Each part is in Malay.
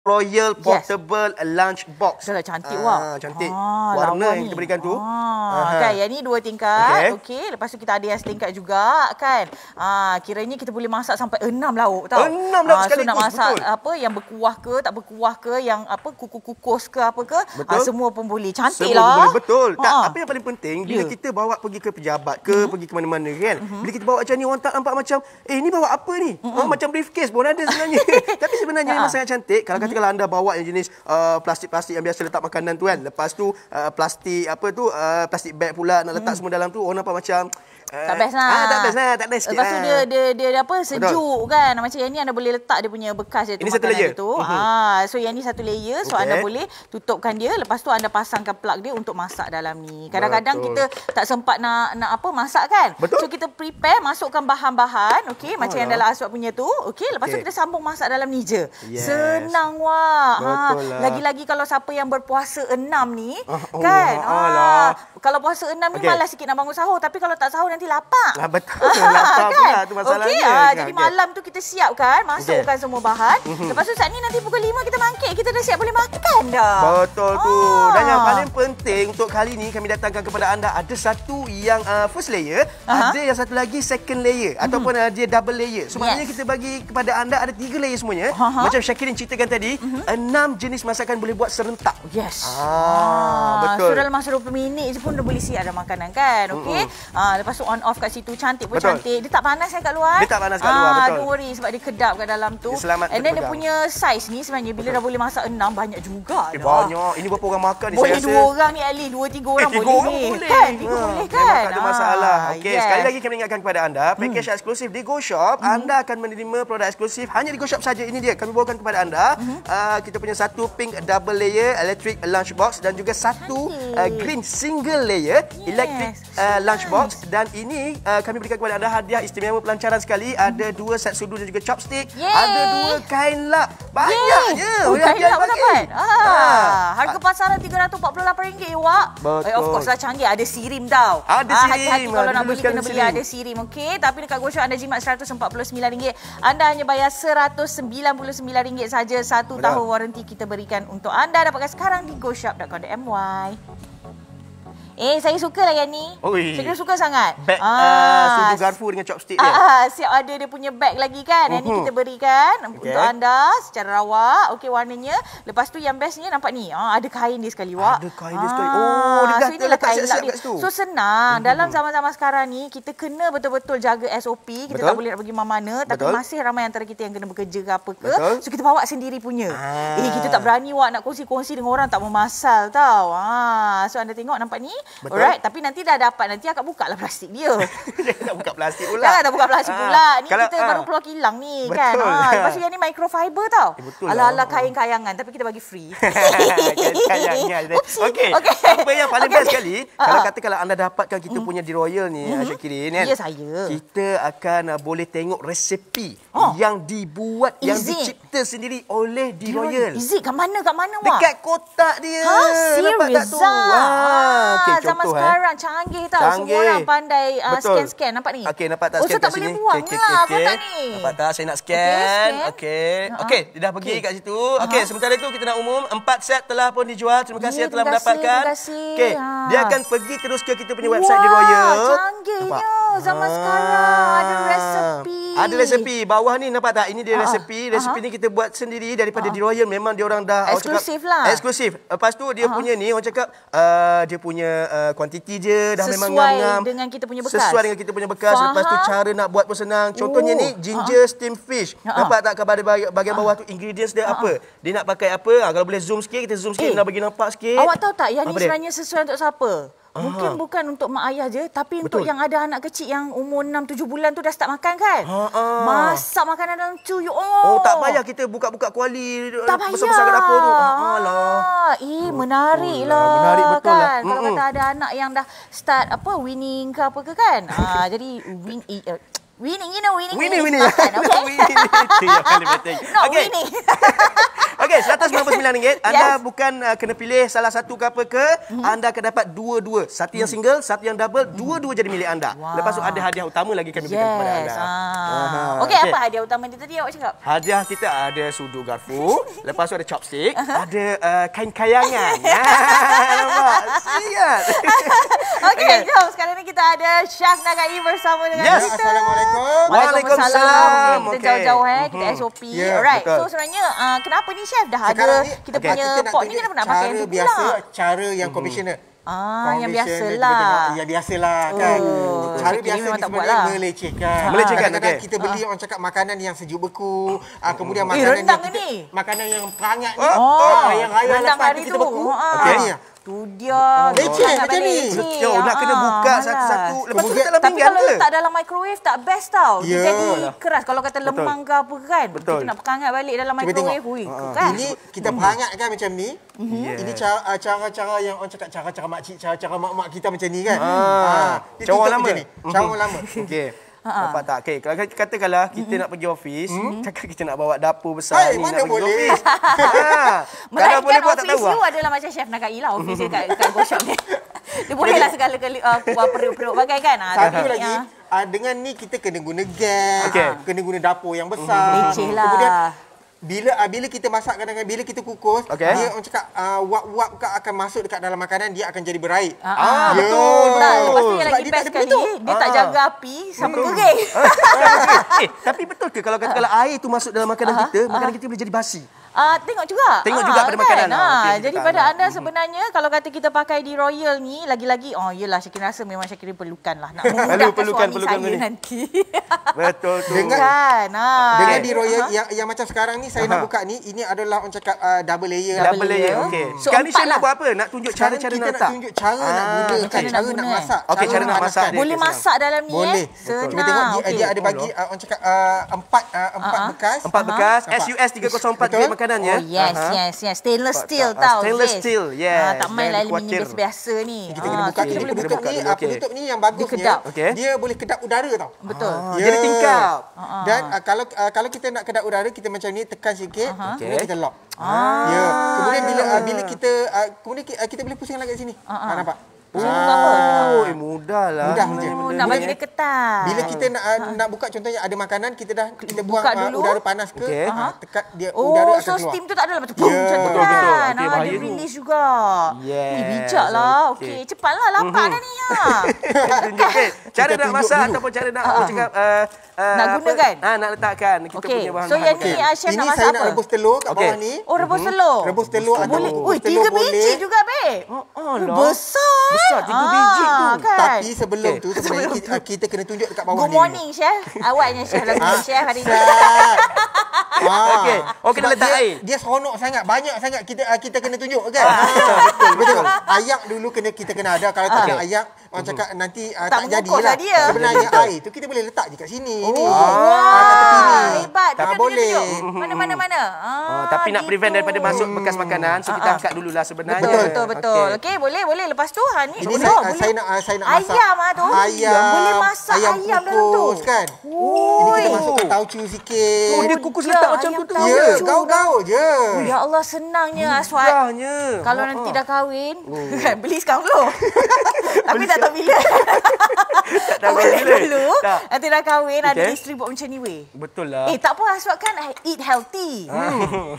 Royal Portable Lunch Box. Dah cantik wak. Cantik. Warna yang kita berikan tu. Kan, yang ni 2 tingkat. Okey, lepas tu kita ada yang setingkat juga kan. Kiranya kita boleh masak sampai 6 lauk tau. 6 lauk sekaligus. So nak masak betul. apa yang berkuah ke, tak berkuah ke, yang apa kukus ke apa ke, semua pun boleh. Cantik semua lah. Boleh, betul. Apa yang paling penting bila kita bawa pergi ke pejabat ke, pergi ke mana-mana kan. Bila kita bawa macam ni orang tak nampak macam ni bawa apa ni? Macam briefcase pun ada sebenarnya. Tapi sebenarnya memang sangat cantik. Kalau anda bawa yang jenis plastik-plastik yang biasa letak makanan tu kan. Lepas tu plastik plastik bag pula nak letak semua dalam tu, orang nampak macam tak best lah. Tak best sikit. Lepas tu dia apa sejuk kan. Macam yang ni anda boleh letak dia punya bekas dia tu. Ini satu layer. Tu. So yang ni satu layer. So anda boleh tutupkan dia. Lepas tu anda pasangkan plug dia untuk masak dalam ni. Kadang-kadang kita tak sempat nak masak kan. Betul. So kita prepare, masukkan bahan-bahan. Okey, macam yang dalam Aswad punya tu. Okey, lepas tu kita sambung masak dalam ni je. Senang wak. Lagi-lagi kalau siapa yang berpuasa 6 ni kan. Kalau puasa 6 ni malas sikit nak bangun sahur. Tapi kalau tak sahur nanti lapar. Betul. Lapar pula tu masalahnya. Jadi malam tu kita siapkan, masukkan semua bahan. Lepas tu saat ni nanti pukul 5 kita bangkit, kita dah siap boleh makan dah. Betul tu. Dan yang paling penting untuk kali ni kami datangkan kepada anda ada satu yang first layer, ada yang satu lagi second layer ataupun dia double layer. So maknanya kita bagi kepada anda ada 3 layer semuanya. Macam Syakirin ceritakan tadi, 6 jenis masakan boleh buat serentak. Yes. Betul. So dalam masa 20 minit je pun dah boleh siap ada makanan kan. Okey. Lepas tu on off kat situ, cantik pun cantik. Dia tak panas kan kat luar? Dia tak panas kat luar, betul. Don't worry sebab dia kedap kat dalam tu. And then dia punya saiz ni sebenarnya bila dah boleh masak 6 banyak juga dah. Banyak. Ini berapa orang makan ni boleh saya rasa? Boleh 2 orang ni at least 2-3 orang boleh ni. Kan? 3 boleh kan? Memang tak ada masalah. Okey, sekali lagi kami ingatkan kepada anda, package eksklusif di Go Shop, anda akan menerima produk eksklusif hanya di Go Shop saja. Ini dia kami bawakan kepada anda. Kita punya satu pink double layer electric lunch box dan juga satu green single layer electric lunch box, dan ini kami berikan kepada anda hadiah istimewa pelancaran sekali. Ada 2 set sudu dan juga chopstick. Ada 2 kain lap. Banyaknya. Kain lap pun dapat. Harga pasaran RM348 wak. Of course lah canggih. Ada sirim tau. Ada sirim. Hati-hati kalau nak beli kena beli ada sirim. Okey. Tapi dekat Go Shop anda jimat RM149. Anda hanya bayar RM199 saja. 1 tahun waranti kita berikan untuk anda. Dapatkan sekarang di goshop.com.my. Saya suka lah yang ni. Saya kena suka sangat. Bag sudu garfu dengan chopstick dia. Siap ada dia punya bag lagi kan. Yang ni kita berikan untuk anda secara rawak. Okey, warnanya. Lepas tu yang bestnya nampak ni. Ada kain dia sekali wak. Ada kain dia sekali. Dia so inilah kain siap-siap dia. kat situ. So senang. Dalam zaman-zaman sekarang ni kita kena betul-betul jaga SOP. Kita tak boleh nak pergi mana-mana. Tapi masih ramai antara kita yang kena bekerja ke apa ke. So kita bawa sendiri punya. Kita tak berani wak nak kongsi-kongsi dengan orang, tak memasal tau. So anda tengok nampak ni. Alright, tapi nanti dah dapat, nanti akak buka lah plastik dia. Jangan tak buka plastik pula. Jangan tak buka plastik pula. Ni kalau, kita baru keluar kilang ni kan. Lepas tu yang ni microfiber tau. Ala-ala kain-kayangan tapi kita bagi free. Kayangan. Okey. Apa yang paling best sekali, kalau anda dapatkan kita punya di Royal ni, Syakirin kan. Ya saya. Kita akan boleh tengok resepi yang dibuat, yang dicipta sendiri oleh di Royal. Kat mana wak? Dekat kotak dia. Nampak tak tu? Zaman sekarang canggih tau. Semua orang pandai scan-scan. Nampak ni? Okey, nampak tak scan kat sini? Tak boleh buang lah kotak ni. Nampak tak? Saya nak scan. Okey, dia dah pergi kat situ. Okey, sementara itu kita nak umum 4 set telah pun dijual. Terima kasih yang telah mendapatkan. Okey, dia akan pergi terus ke kita punya website di Royal. Canggihnya. Zaman sekarang ada resepi. Ada resepi. Bawah ni nampak tak? Ini dia resepi. Resepi ni kita buat sendiri daripada di Royal. Memang dia orang dah eksklusif lah. Eksklusif. Lepas tu dia punya ni orang cakap dia punya kuantiti je dah memang ngam-ngam. Sesuai dengan kita punya bekas. Sesuai dengan kita punya bekas. Lepas tu cara nak buat pun senang. Contohnya ni ginger steam fish. Nampak tak bahagian bawah tu ingredients dia apa? Dia nak pakai apa? Kalau boleh zoom sikit, kita zoom sikit nak bagi nampak sikit. Awak tahu tak yang ni sebenarnya sesuai untuk siapa? Mungkin bukan untuk mak ayah je, tapi untuk yang ada anak kecil yang umur 6-7 bulan tu dah start makan kan? Masak makanan dalam tu. Tak payah kita buka-buka kuali besar-besar kat dapur tu. Menarik lah. Menarik betul kan? lah. Kalau kata ada anak yang dah start winning ke apa ke kan? Jadi winning. Winning. Itu yang paling penting. Winning. Okey, 199 RM99. Anda bukan kena pilih salah satu ke apa ke. Anda akan dapat dua-dua. Satu yang single, satu yang double. Dua-dua jadi milik anda. Lepas tu ada hadiah utama lagi kami berikan kepada anda. Okey, apa hadiah utama dia tadi awak cakap? Hadiah kita ada sudu garfu. Lepas tu ada chopstick. Ada kain kayangan. Nampak? Siap. Okey, jom. Sekarang ni kita ada Chef Nagai bersama dengan kita. Assalamualaikum. Waalaikumsalam. Kita jauh-jauh kita SOP. Alright. betul. So sebenarnya kenapa ni Chef dah Sekarang ada ni, kita punya pot ni kenapa nak pakai yang tu pula? biasa, cara yang conventional. Yang biasalah. Ya biasalah kan. Cara Jadi biasa memang ni tak buat sebenarnya lah. melecehkan. Melecehkan, Kadang-kadang okey. kita beli orang cakap makanan yang sejuk beku, kemudian makanan rendang yang ke ni? makanan yang perangat ni. Yang raya rendang lepas hari kita tu. beku. Okey. Ni Tu dia. Leceh Sangat macam ni. leceh. Betul, nak kena buka satu-satu. Lepas tu Kemudian- dalam Tapi pinggan kalau ke? letak dalam microwave tak best tau. Dia Ya. jadi keras. Kalau kata lemang ke apa kan. Betul. Kita nak pekangat balik dalam Cuba microwave. tengok. Ui, keras. Ini kita perangatkan macam ni. Ini cara-cara yang orang cakap cara-cara makcik, cara-cara mak-mak kita macam ni kan. Dia Cawan tutup lama. macam ni. Cawan lama. Okey. Nampak tak? Okey, kalau katakanlah kita nak pergi office, cakap kita nak bawa dapur besar Hai, ni mana nak pergi boleh? office. Kalau boleh Melainkan buat tak tahu. office you adalah macam Chef Nagai lah. Office dia kat Go Shop ni. Dia bolehlah segala-kali perut-perut bagai kan. Satu lagi, dengan ni kita kena guna gas, Okey. kena guna dapur yang besar. Leceh lah. Kemudian bila kita masak kadang-kadang bila kita kukus, Okey. dia orang cakap wap-wap akan masuk dekat dalam makanan, dia akan jadi berair. betul. Tak, lepas tu yang Sebab lagi dia tak best ada sekali, penutup. dia tak jaga api sampai kering. Tapi betul ke kalau katakanlah air tu masuk dalam makanan kita, makanan kita boleh jadi basi? Tengok juga. Tengok juga pada makanan. Okey, Jadi kita pada tak anda sebenarnya kalau kata kita pakai di Royal ni lagi-lagi yelah Syakirin rasa memang Syakirin perlukan lah nak memudahkan perlukan suami ni. saya nanti. Betul tu. Kan. Dengan di Royal yang macam sekarang ni saya nak buka ni, ini adalah orang cakap double layer. Double layer. Okey. So, Sekarang ni empat Chef nak lah. buat apa? Nak tunjuk Sekarang cara-cara kita nak nak letak. tunjuk cara nak guna, macam mana nak cara nak guna, masak. Okey, cara nak masak dia. Boleh Okey, masak dalam ni Boleh. Senang. Cuba tengok Okey. dia ada bagi orang cakap empat bekas. 4 bekas Nampak? SUS 304 Betul? grade makanannya. Oh yes. Stainless steel tau. Stainless Zez. steel, yes. Tak main Jangan lah aluminium khawatir. biasa-biasa ni. Kita kena buka. kita Ini boleh penutup buka. ni, dulu, okey. penutup ni yang bagusnya. kedap. Okey. Dia boleh kedap udara tau. Betul. Jadi tingkap. Dan kalau kita nak kedap udara, kita macam ni tekan sikit, kemudian kita lock. Ya. Kemudian bila kita kemudian kita boleh pusing lagi kat sini. Nampak? Mudah lah. Mudah je. Nak bagi dia ketat. Bila kita nak buka contohnya ada makanan, kita buang Buka dulu. udara panas ke, Okey. tekan dia udara akan so keluar. steam tu tak adalah macam boom macam tu betul. kan. Okey, Dia bahaya tu. release juga. Yes, Bijak lah. okey. Okey, cepatlah lapar dah ni. Tunjuk okey. Cara Kita nak tunjuk masak dulu. ataupun cara nak orang cakap Nak gunakan? Nak letakkan kita Okey. punya bahan. So yang ni Chef Ini nak saya masak nak apa? rebus telur kat Okey. bawah ni. Oh, rebus telur. Rebus telur atau Boleh. rebus Ui, telur 3 biji boleh. juga, babe. lah. Besar. Besar, 3 biji tu. Kan? Tapi sebelum Okey. tu sebenarnya kita kena tunjuk dekat bawah Good ni. morning, Chef. Awaknya Chef lagi. Chef hari ni. Okey. Oh, kena Sebab letak air. Dia seronok sangat, banyak sangat kita kena tunjuk kan. Betul. Ayak dulu kita kena ada, kalau tak ada ayak orang cakap nanti tak mengukus jadilah. lah dia. Sebenarnya air tu kita boleh letak je kat sini ni. Wah, kat tepi ni. hebat. Tak Tunjuk, boleh. tunjuk. Mana. Tapi nak prevent gitu. daripada masuk bekas makanan, so kita angkat dululah sebenarnya. Betul. Okey, boleh. Lepas tu ni Ini boleh. saya nak masak. Ayam tu. Ayam. Boleh masak ayam dalam tu. kukus kan. Ini kita masukkan taucu sikit. Oh, dia kukus letak macam tu tu. Ya, gaul-gaul je. Ya Allah, senangnya Aswad. Mudahnya. Kalau nanti dah kahwin, beli sekarang dulu. Tapi tak tahu bila. Tak tahu Beli bila. dulu. Tak. Nanti dah kahwin, ada Okey. isteri buat macam ni weh. Betul lah. Tak apa Aswad kan eat healthy.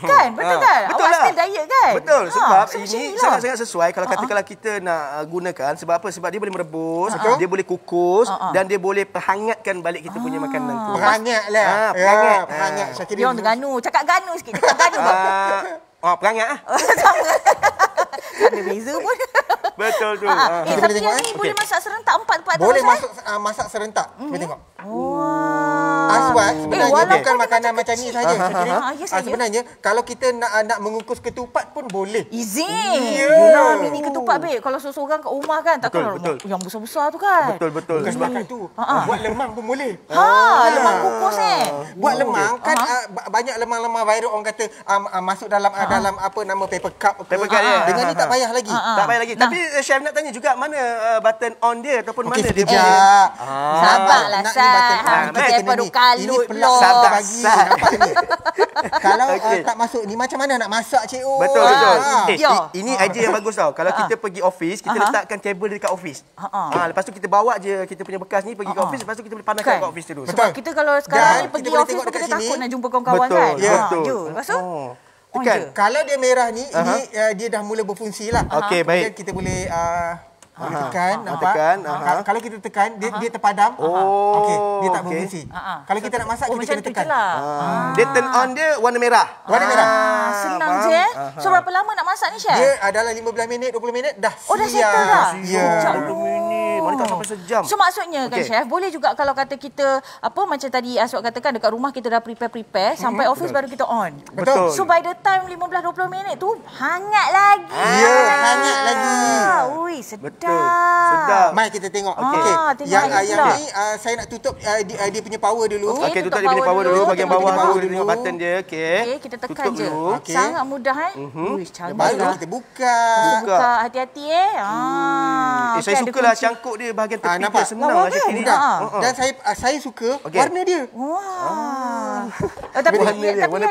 Kan? Betul kan? Betul Awak lah. still diet kan? Betul, sebab so macam ini ni lah. sangat-sangat sesuai kalau katakanlah kita nak gunakan. Sebab apa? Sebab dia boleh merebus, dia boleh kukus dan dia boleh perhangatkan balik kita punya makanan tu. Perangat lah. Perangat. Perangat. Syakirin. Dia orang Terengganu. Cakap Ganu sikit. Cakap Ganu. Perangat ah. Sama. Tak ada beza pun. Betul tu. Kita Tapi boleh yang tengok, ni boleh masak serentak 4 Boleh terus, masuk masak serentak. Cuba tengok. Wah. Aswad sebenarnya walaupun bukan dia makanan macam macam ni kecil. saja. Syakirin. Ya, saya. Sebenarnya kalau kita nak mengukus ketupat pun boleh. Easy. Ya. Yelah, mini ketupat, babe. Kalau seorang kat rumah kan, takkan Betul. yang besar-besar tu kan. Betul. Bukan setakat tu. Buat lemang pun boleh. Lemang kukus Buat lemang kan banyak lemang-lemang viral orang kata masuk dalam apa nama paper cup. Paper cup, ya. Dengan ni tak payah lagi. Tak payah lagi. Tapi chef nak tanya juga mana button on dia ataupun Okey, mana dia sekejap. Sabarlah, Nak ni Sat. button on. Kita Kita kena baru ni. kali ini pelak bagi nampak ni. Kalau tak masuk ni macam mana nak masak cik O? Betul. Ini idea yang bagus tau. Kalau kita pergi office, kita letakkan kabel dekat office. Lepas tu kita bawa je kita punya bekas ni pergi ke office, lepas tu kita boleh panaskan kat office tu. Sebab kita kalau sekarang ni pergi office pun kita takut nak jumpa kawan-kawan kan. Betul. Lepas tu tekan. Kalau dia merah ni, ini dia dah mula berfungsi lah. Okey, baik. Kita boleh tekan, nampak? Kalau kita tekan, dia terpadam. Okey, dia tak berfungsi. Kalau kita nak masak, kita kena tekan. Dia turn on dia warna merah. Warna merah. Senang je. So berapa lama nak masak ni, Chef? Dia adalah 15 minit, 20 minit dah siap. Oh, dah settle dah? Ya. 20 minit. Mana tak sampai sejam. So maksudnya kan, Chef, boleh juga kalau kata kita, macam tadi Aswad katakan, dekat rumah kita dah prepare, sampai office baru kita on. Betul. So by the time 15-20 minit tu, hangat lagi. Ya, hangat lagi. Ui, sedap. Sedap. Mari kita tengok. Okey. Yang ni saya nak tutup dia punya power dulu. Okey, tutup dia punya power dulu. Bahagian bawah tu dia tengok button dia. Okey, kita tekan je. Sangat mudah kan? Ui, canggih. Baru kita buka. Buka hati-hati Saya sukalah cangkuk dia bahagian tepi dia senang lah Chef ni. Dan saya suka warna dia. Wah. Tapi yang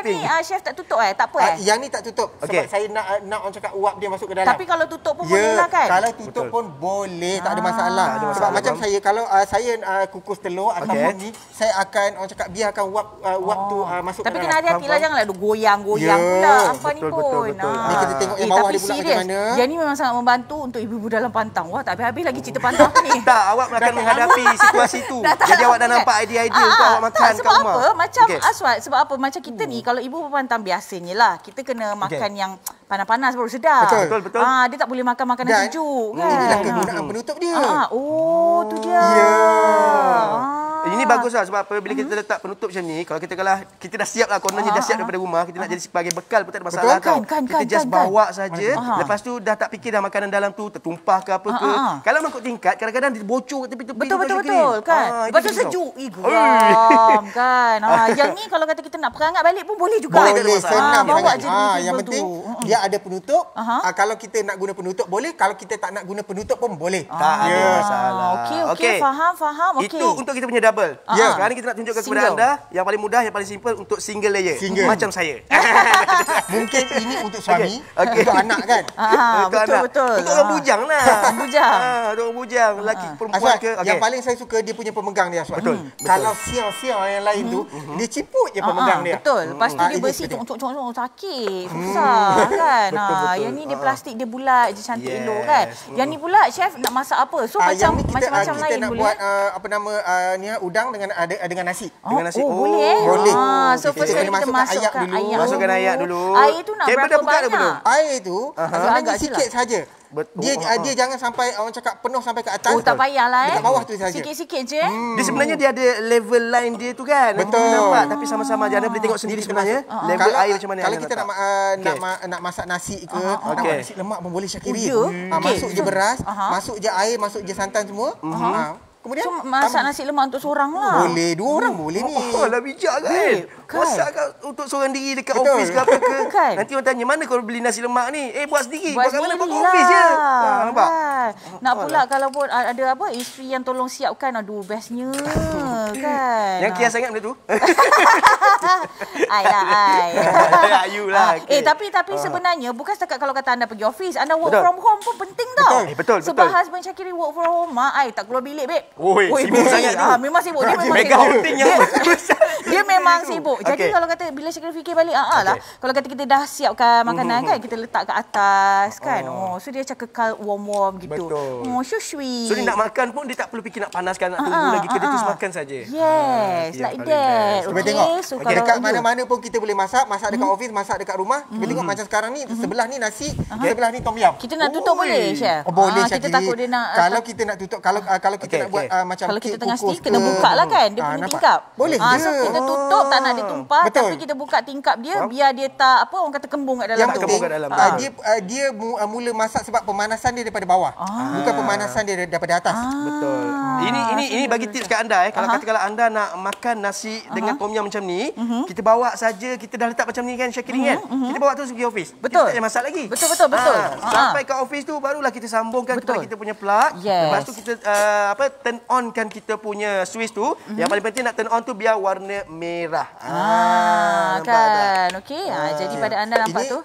ni Chef tak tutup Tak apa Yang ni tak tutup sebab saya nak orang cakap uap dia masuk ke dalam. Tapi kalau tutup pun boleh lah kan? Kalau tutup pun boleh, tak ada masalah. Sebab macam saya, kalau saya kukus telur ataupun ni, saya akan orang cakap biarkan uap tu masuk ke dalam. Tapi kena hati-hati lah, janganlah goyang-goyang pula apa ni pun. Ni kita tengok yang bawah dia pula macam mana. Yang ni memang sangat membantu untuk ibu-ibu dalam pantang. Wah, tak habis-habis lagi cerita pantang ni. Tak, awak akan menghadapi situasi tu. Jadi awak dah nampak idea-idea untuk awak makan kat rumah. Sebab apa? Macam Aswad, sebab apa? Macam kita ni, kalau ibu berpantang biasanya lah, kita kena makan yang panas-panas baru sedap. Betul. Dia tak boleh makan makanan sejuk kan. Inilah kegunaan penutup dia. Tu dia. Ini bagus lah sebab apa, bila kita letak penutup macam ni, kalau kita dah siap lah, kononnya dah siap daripada rumah, kita nak jadi sebagai bekal pun tak ada masalah tau. Kita just bawa saja, lepas tu dah tak fikir dah makanan dalam tu tertumpah ke apa ke. Kalau mangkuk tingkat, kadang-kadang dia bocor ke tepi-tepi. Betul kan. Lepas tu sejuk. Geram kan. Yang ni kalau kata kita nak perangat balik pun boleh juga. Boleh, senang bawa je yang penting dia ada penutup. Kalau kita nak guna penutup boleh, kalau kita tak nak guna penutup pun boleh. Tak ada masalah. Okey, faham. Itu untuk kita punya double. Sekarang kita nak tunjukkan kepada anda yang paling mudah, yang paling simple untuk single layer. Macam saya. Mungkin ini untuk suami, untuk anak kan? Betul. Untuk orang bujang lah. Untuk orang bujang, lelaki perempuan ke. Yang paling saya suka dia punya pemegang dia, Aswad. Betul. Kalau siang-siang yang lain tu, dia ciput je pemegang dia. Betul. Lepas tu dia bersih, cong-cong sakit. Susah kan. Yang ni dia plastik, dia bulat je, cantik elok kan. Yang ni pula, Chef nak masak apa? So macam-macam lain kita nak boleh. buat udang dengan nasi. Boleh. Boleh. So first kali kita masukkan air. Masukkan air dulu. Air tu nak berapa banyak? Air tu agak sikit saja. Dia jangan sampai orang cakap penuh sampai ke atas. Tak payahlah dekat bawah tu saja. Sikit-sikit je. Dia sebenarnya dia ada level line dia tu kan. Betul. Nampak, tapi sama-sama je. Anda boleh tengok sendiri sebenarnya level air macam mana. Kalau kita nak masak nasi ke, nak buat nasi lemak pun boleh Syakiri. Masuk je beras, masuk je air, masuk je santan semua. Kemudian masak nasi lemak untuk seorang lah. Boleh, 2 orang boleh ni. Lah bijak kan. Masak untuk seorang diri dekat office ke apa ke. Nanti orang tanya, mana kau beli nasi lemak ni? Buat sendiri. Buat kat mana? Buat kat office je. Nampak? Nak pula kalau pun ada isteri yang tolong siapkan. Aduh, bestnya kan. Yang kias sangat benda tu. Ai lah. You lah. Tapi sebenarnya bukan setakat kalau kata anda pergi office, anda work from home pun penting tau. Betul. Sebab husband Syakiri work from home, tak keluar bilik, babe. Sibuk sangat tu. Memang sibuk. Dia memang mega outing yang dia memang sibuk. Jadi kalau kata bila Syakiri fikir balik, lah. Kalau kata kita dah siapkan makanan kan, kita letak kat atas kan. So dia macam kekal warm-warm gitu. So sweet. So dia nak makan pun dia tak perlu fikir nak panaskan, nak tunggu lagi ke, dia terus makan saja. Yes, like that. Cuba tengok. Dekat mana-mana pun kita boleh masak dekat office, masak dekat rumah. Kita tengok macam sekarang ni, sebelah ni nasi, sebelah ni tom yum. Kita nak tutup boleh, Chef? Boleh, kita takut dia nak. Kalau kita nak tutup, kalau kita nak buat macam kalau kita tengah steam, kena buka lah kan. Dia punya tingkap. Boleh. So kita tutup, tak nak dia tumpah. Betul. Tapi kita buka tingkap dia biar dia tak apa orang kata kembung kat dalam Yang tu. penting dia Ah. mula masak sebab pemanasan dia daripada bawah. Bukan pemanasan dia daripada atas. Betul. Ini bagi tips kat anda Kalau katakanlah anda nak makan nasi dengan tom yum macam ni, kita bawa saja, kita dah letak macam ni kan Syakirin kan. Kita bawa terus pergi office. Betul. Kita tak payah masak lagi. Betul. Sampai kat office tu barulah kita sambungkan kepada kita punya plug. Yes. Lepas tu kita turn on kan kita punya switch tu. Yang paling penting nak turn on tu biar warna merah. Kan. Okey. Jadi pada anda nampak Ini tu.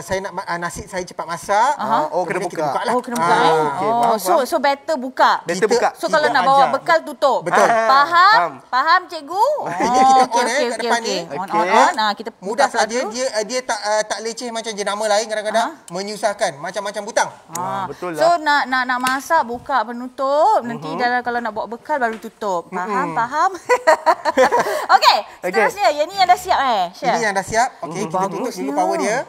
saya nak nasi saya cepat masak. Kena buka. Lah. Oh, kena buka so better buka. Better buka. So kalau nak bawa bekal tutup. Betul. Faham cikgu? Ini kita on kat depan ni. On. Kita Mudah buka saja, dia tak leceh macam jenama lain kadang-kadang menyusahkan macam-macam butang. Betul lah. So nak masak buka penutup, nanti dalam kalau nak bawa bekal baru tutup. Faham? Okey, seterusnya yang ni yang dah siap Chef. Ini yang dah siap. Okey, kita tutup dulu power dia.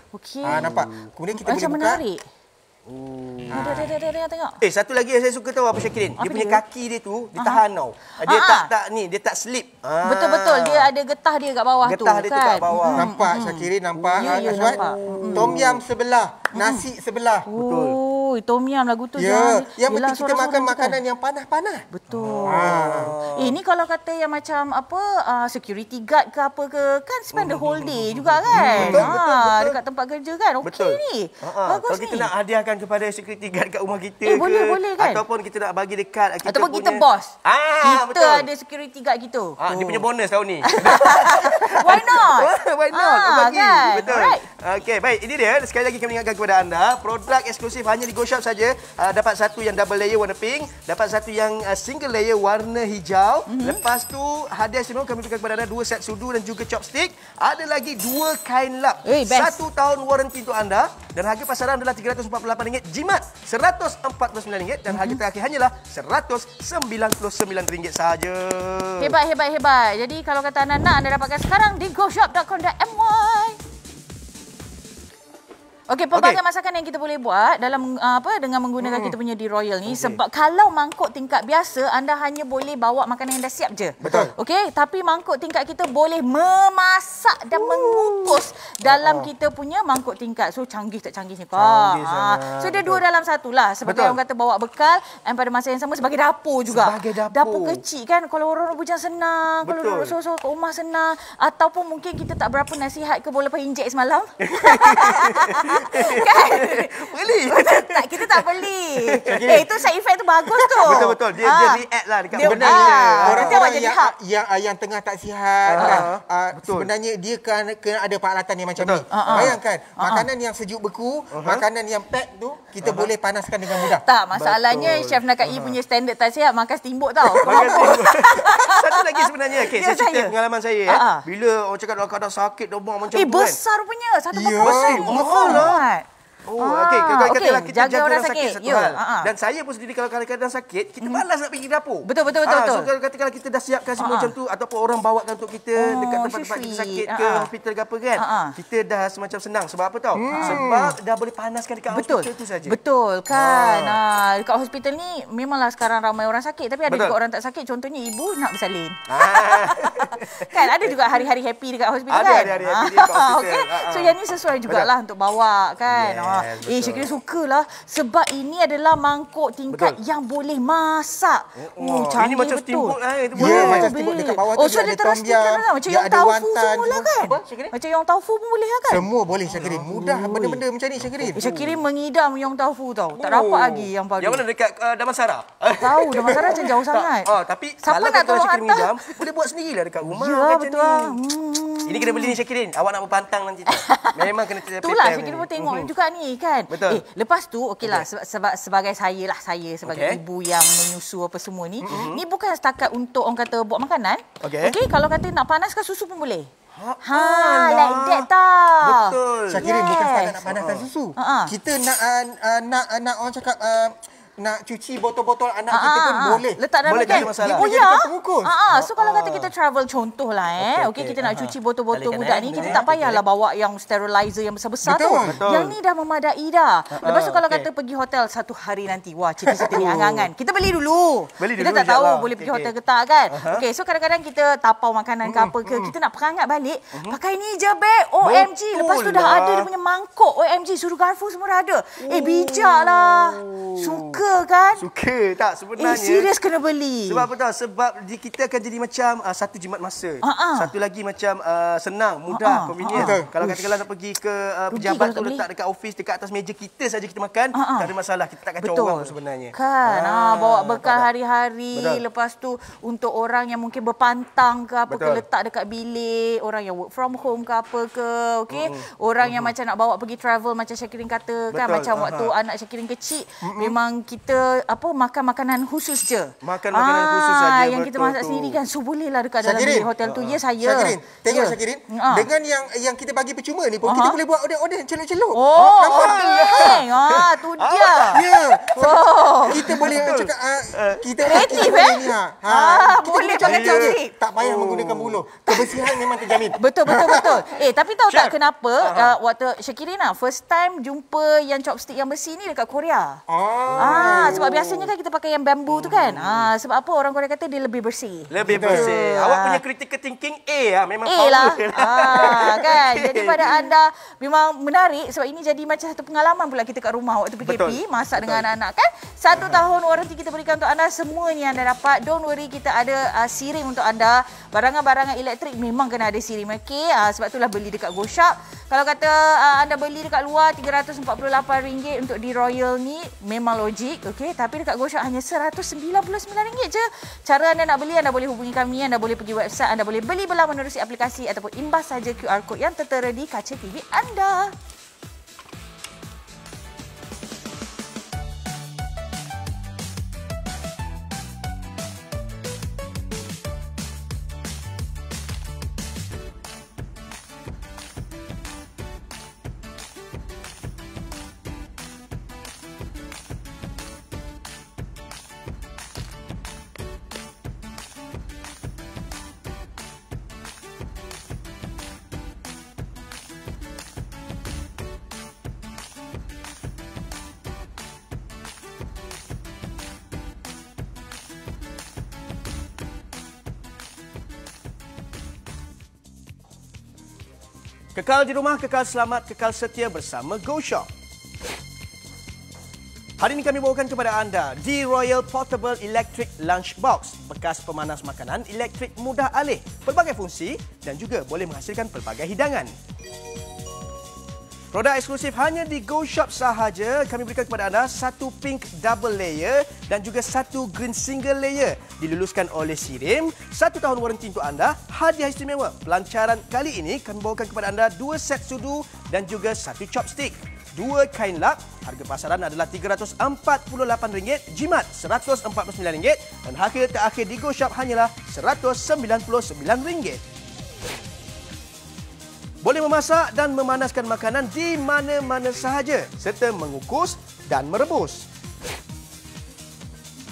Okey. Nampak. Kemudian kita boleh macam buka. menarik. Dah tengok. Satu lagi yang saya suka tahu apa Syakirin? Dia punya kaki dia tu dia tahan tau. Dia tak slip. Betul. Dia ada getah dia kat bawah tu. Getah dia tu kat bawah. Nampak Syakirin, nampak. Ya, Aswad? nampak. Tom yum sebelah, nasi sebelah. Betul. Tom yum lagu tu. Ya, yang penting kita makan makanan yang panas-panas. Betul. Ini kalau kata yang macam apa security guard ke apa ke kan spend the whole day juga kan. Betul. Dekat tempat kerja kan. Okey ni. Bagus Kalau ni. kita nak hadiahkan kepada security guard kat rumah kita boleh kan. Ataupun kita nak bagi dekat kita ataupun punya, kita bos. Kita betul. ada security guard kita. Dia punya bonus tahun ni. Why not? Why not? Bagi. Kan? Betul. Alright. Okey, baik. Ini dia. Sekali lagi kami ingatkan kepada anda, produk eksklusif hanya di GoShop saja. Dapat satu yang double layer warna pink, dapat satu yang single layer warna hijau. Lepas tu hadiah istimewa kami berikan kepada anda 2 set sudu dan juga chopstick. Ada lagi 2 kain lap. 1 tahun waranti untuk anda dan harga pasaran adalah RM348, jimat RM149 dan harga terakhir hanyalah RM199 sahaja. Hebat. Jadi kalau kata anda nak, anda dapatkan sekarang di goshop.com.my. Okey, pelbagai masakan yang kita boleh buat dalam dengan menggunakan kita punya di Royal ni. Sebab kalau mangkuk tingkat biasa, anda hanya boleh bawa makanan yang dah siap je. Betul. Okey, tapi mangkuk tingkat kita boleh memasak dan mengukus dalam kita punya mangkuk tingkat. So canggih tak canggih ni kak. So dia 2 dalam 1 lah. Sebagai orang kata bawa bekal dan pada masa yang sama sebagai dapur juga. Sebagai dapur kecil kan. Kalau orang bujang senang, kalau duduk so-so kat rumah senang, ataupun mungkin kita tak berapa nasihat ke bola injek semalam. Kan? Beli. Tak, kita tak beli. Itu side effect tu bagus tu. Betul. Dia react lah dekat benda ni. Orang-orang yang tengah tak sihat kan. Sebenarnya dia kena ada peralatan yang macam ni. Bayangkan, makanan yang sejuk beku, makanan yang pack tu, kita boleh panaskan dengan mudah. Tak, masalahnya Chef Nakai punya standard tak sihat, makan steamboat tau. Satu lagi sebenarnya, saya cerita pengalaman saya. Bila orang cakap dalam keadaan sakit, demam macam tu kan. Besar rupanya. Satu besar. Mahal lah. Okey, katakanlah kita jaga orang sakit satu hal. Dan saya pun sendiri kalau kadang-kadang sakit, kita malas nak pergi dapur. Betul. So kalau katakanlah kita dah siapkan semua macam tu ataupun orang bawakan untuk kita dekat tempat-tempat kita sakit ke hospital ke apa kan, kita dah semacam senang. Sebab apa tahu? Sebab dah boleh panaskan dekat hospital tu saja. Betul kan. Dekat hospital ni memanglah sekarang ramai orang sakit, tapi ada juga orang tak sakit. Contohnya ibu nak bersalin. Kan ada juga hari-hari happy dekat hospital kan. Ada hari-hari happy dekat hospital. Okay. So yang ni sesuai jugalah untuk bawa kan. Syakira sukalah sebab ini adalah mangkuk tingkat yang boleh masak. Ini macam steamboat lah. Ya, macam steamboat dekat bawah tu so dia ada terus tom yum, macam dia yang ada taufu wonton semua kan? Macam yang taufu pun boleh lah kan? Semua boleh Syakirin. Mudah benda-benda macam ni Syakirin. Syakirin mengidam yang taufu tau. Tak dapat lagi yang padu. Yang mana dekat Damansara? Tahu Damansara macam jauh sangat. Tapi siapa kalau nak tolong Syakirin hantar? mengidam, boleh buat sendirilah dekat rumah. Ya, betul. Ini kena beli ni Syakirin. Awak nak berpantang nanti tu. Memang kena prepare. Itulah Syakirin pun tengok juga ni kan. Betul. Lepas tu okeylah sebagai saya sebagai ibu yang menyusu apa semua ni, ni bukan setakat untuk orang kata buat makanan. Okey, kalau kata nak panaskan susu pun boleh. Like that tau. Betul. Syakirin bukan setakat nak panaskan susu. Kita nak orang cakap nak cuci botol-botol anak kita pun boleh. Letak dalam boleh, beg. tak ada masalah. Oh ya. So kalau kata kita travel contohlah okey kita nak cuci botol-botol budak ni, kita tak payahlah bawa yang sterilizer yang besar-besar tu. Yang ni dah memadai dah. Lepas tu kalau kata pergi hotel satu hari nanti, wah cerita-cerita ni angan-angan. Kita beli dulu. Kita tak tahu boleh pergi hotel ke tak kan. Okey, so kadang-kadang kita tapau makanan ke apa ke, kita nak perangat balik, pakai ni je beg. OMG, lepas tu dah ada dia punya mangkuk. OMG, suruh garfu semua dah ada. Bijaklah. Suka kan? Suka tak sebenarnya. Serius kena beli. Sebab apa tahu? Sebab kita akan jadi macam satu jimat masa. Satu lagi macam senang, mudah, convenient. Kalau katakanlah nak pergi ke pejabat tu letak dekat office, dekat atas meja kita saja kita makan, tak ada masalah. Kita tak kacau orang sebenarnya. Kan? Bawa bekal hari-hari. Lepas tu untuk orang yang mungkin berpantang ke apa ke, letak dekat bilik. Orang yang work from home ke apa ke. Okey. Orang yang macam nak bawa pergi travel macam Syakirin kata kan, macam waktu anak Syakirin kecil, memang kita makan makanan khusus je. Makan makanan khusus saja. Yang kita masak sendiri kan. So bolehlah dekat dalam bilik hotel tu. Ya saya. Syakirin, tengok Syakirin. Dengan yang kita bagi percuma ni pun kita boleh buat order-order celup-celup. Tu dia. Ya. Kita boleh cakap kita kreatif boleh pakai celup. Tak payah menggunakan mulut. Kebersihan memang terjamin. Betul. Tapi tahu tak kenapa waktu Syakirin first time jumpa yang chopstick yang besi ni dekat Korea. Sebab biasanya kan kita pakai yang bambu tu kan. Sebab apa orang Korea kata dia lebih bersih. Lebih bersih. Awak punya critical thinking memang A power lah. Kan. Jadi pada anda memang menarik sebab ini jadi macam satu pengalaman pula kita kat rumah waktu PKP masak dengan anak-anak kan. 1 tahun waranti kita berikan untuk anda, semua ni anda dapat. Don't worry, kita ada sirim untuk anda. Barangan-barangan elektrik memang kena ada sirim. Okey. Sebab itulah beli dekat GoShop. Kalau kata anda beli dekat luar RM348 untuk di Royal ni memang logik, okey, tapi dekat GoShop hanya RM199 je. Cara anda nak beli, anda boleh hubungi kami, anda boleh pergi website, anda boleh beli belah menerusi aplikasi ataupun imbas saja QR code yang tertera di kaca TV anda. Kekal di rumah, kekal selamat, kekal setia bersama GoShop. Hari ini kami bawakan kepada anda di Royal Portable Electric Lunchbox, bekas pemanas makanan elektrik mudah alih, pelbagai fungsi dan juga boleh menghasilkan pelbagai hidangan. Produk eksklusif hanya di GoShop sahaja. Kami berikan kepada anda satu pink double layer dan juga satu green single layer. Diluluskan oleh Sirim. 1 tahun waranti untuk anda. Hadiah istimewa. Pelancaran kali ini kami bawakan kepada anda 2 set sudu dan juga 1 chopstick. 2 kain lap. Harga pasaran adalah RM348. Jimat RM149. Dan harga terakhir di GoShop hanyalah RM199. Boleh memasak dan memanaskan makanan di mana-mana sahaja serta mengukus dan merebus.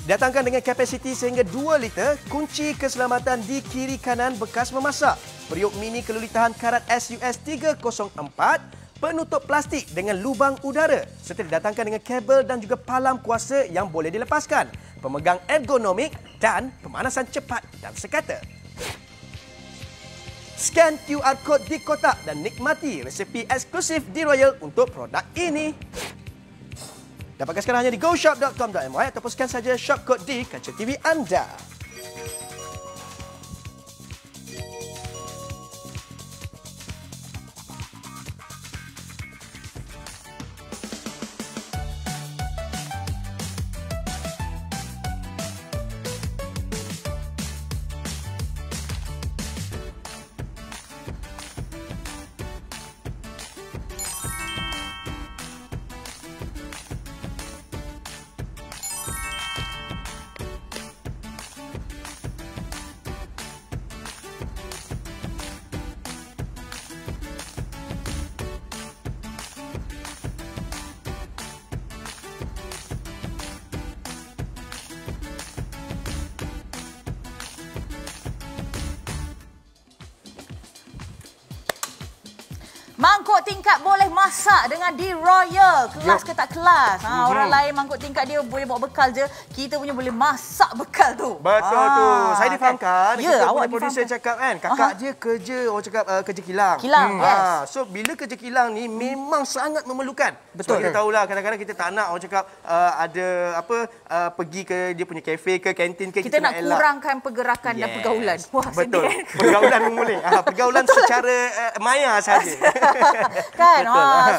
Datangkan dengan kapasiti sehingga 2 liter, kunci keselamatan di kiri kanan bekas memasak. Periuk mini keluluhan karat SUS 304, penutup plastik dengan lubang udara serta didatangkan dengan kabel dan juga palam kuasa yang boleh dilepaskan. Pemegang ergonomik dan pemanasan cepat dan sekata. Scan QR code di kotak dan nikmati resepi eksklusif di Royal untuk produk ini. Dapatkan sekarang hanya di goshop.com.my ataupun scan saja shop code di kaca TV anda. Mangkuk tingkat boleh masak dengan D-Royal. Kelas ke tak kelas. Orang lain mangkuk tingkat dia boleh bawa bekal je. Kita punya boleh masak bekal tu. Betul tu. Saya difahamkan. Ya, kita awak punya producer cakap kan. Kakak dia kerja, orang cakap kerja kilang. Kilang, yes. So, bila kerja kilang ni memang sangat memerlukan. Betul. So, kita tahulah kadang-kadang kita tak nak orang cakap ada pergi ke dia punya kafe ke kantin ke. Kita nak kurangkan pergerakan dan pergaulan. Wah, betul. sedih. Pergaulan boleh. Pergaulan secara maya saja. Kan?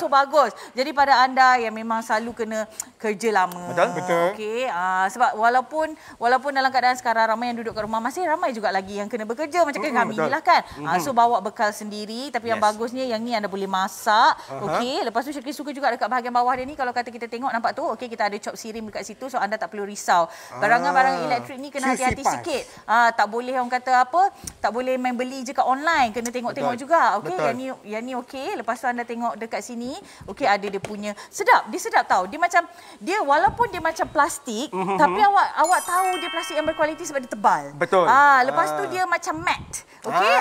So bagus. Jadi pada anda yang memang selalu kena kerja lama. Betul. Okey. Sebab walaupun dalam keadaan sekarang ramai yang duduk kat rumah, masih ramai juga lagi yang kena bekerja macam kami ni lah kan. So bawa bekal sendiri, tapi yang bagusnya yang ni anda boleh masak. Okey. Lepas tu Syakir suka juga dekat bahagian bawah dia ni, kalau kata kita tengok nampak tu, okey, kita ada chop sirim dekat situ, so anda tak perlu risau. Barangan-barang elektrik ni kena hati-hati sikit. Tak boleh orang kata apa, tak boleh main beli je kat online, kena tengok-tengok juga. Okey, yang ni okey. Lepas tu anda tengok dekat sini, okey, ada dia punya sedap. Dia sedap tau. Dia walaupun dia macam plastik, tapi awak tahu dia plastik yang berkualiti sebab dia tebal. Betul. Lepas tu dia macam matte. Okey,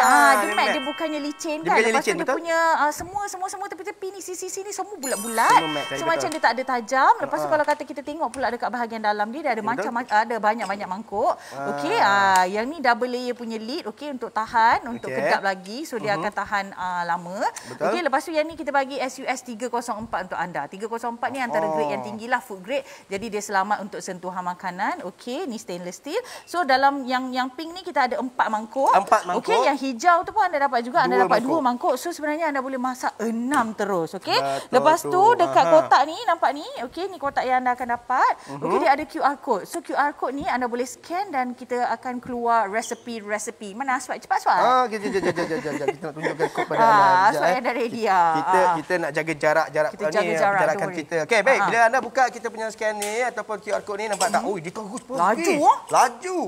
dia matte, dia bukannya licin kan. Lepas tu dia punya semua tepi-tepi ni, sisi-sisi ni semua bulat-bulat. So macam dia tak ada tajam. Lepas tu kalau kata kita tengok pula dekat bahagian dalam dia ada ada banyak-banyak mangkuk. Okey, yang ni double layer punya lid, okey, untuk tahan, untuk kedap lagi. So dia akan tahan lama. Okey, lepas tu yang ni kita bagi SUS 304 untuk anda. 304 ni antara grade yang tinggi lah, food grade. Jadi dia selamat untuk sentuhan makanan. Okey, ni stainless steel. So dalam yang pink ni kita ada 4 mangkuk. 4 mangkuk. Okey, yang hijau tu pun anda dapat juga. Anda dapat 2 mangkuk. So sebenarnya anda boleh masak 6 terus. Okey. Lepas tu dekat kotak ni, nampak ni. Okey, ni kotak yang anda akan dapat. Okey, dia ada QR code. So QR code ni anda boleh scan dan kita akan keluar resepi. Mana Aswad? Cepat Aswad. Kita nak tunjukkan kod pada anda. Aswad yang dah ready. Kita nak jaga jarak penjarakan kita. Okey, baik. Bila anda buka kita punya scan ni ataupun QR code ni, nampak tak? Oh, dia terus pun. Laju.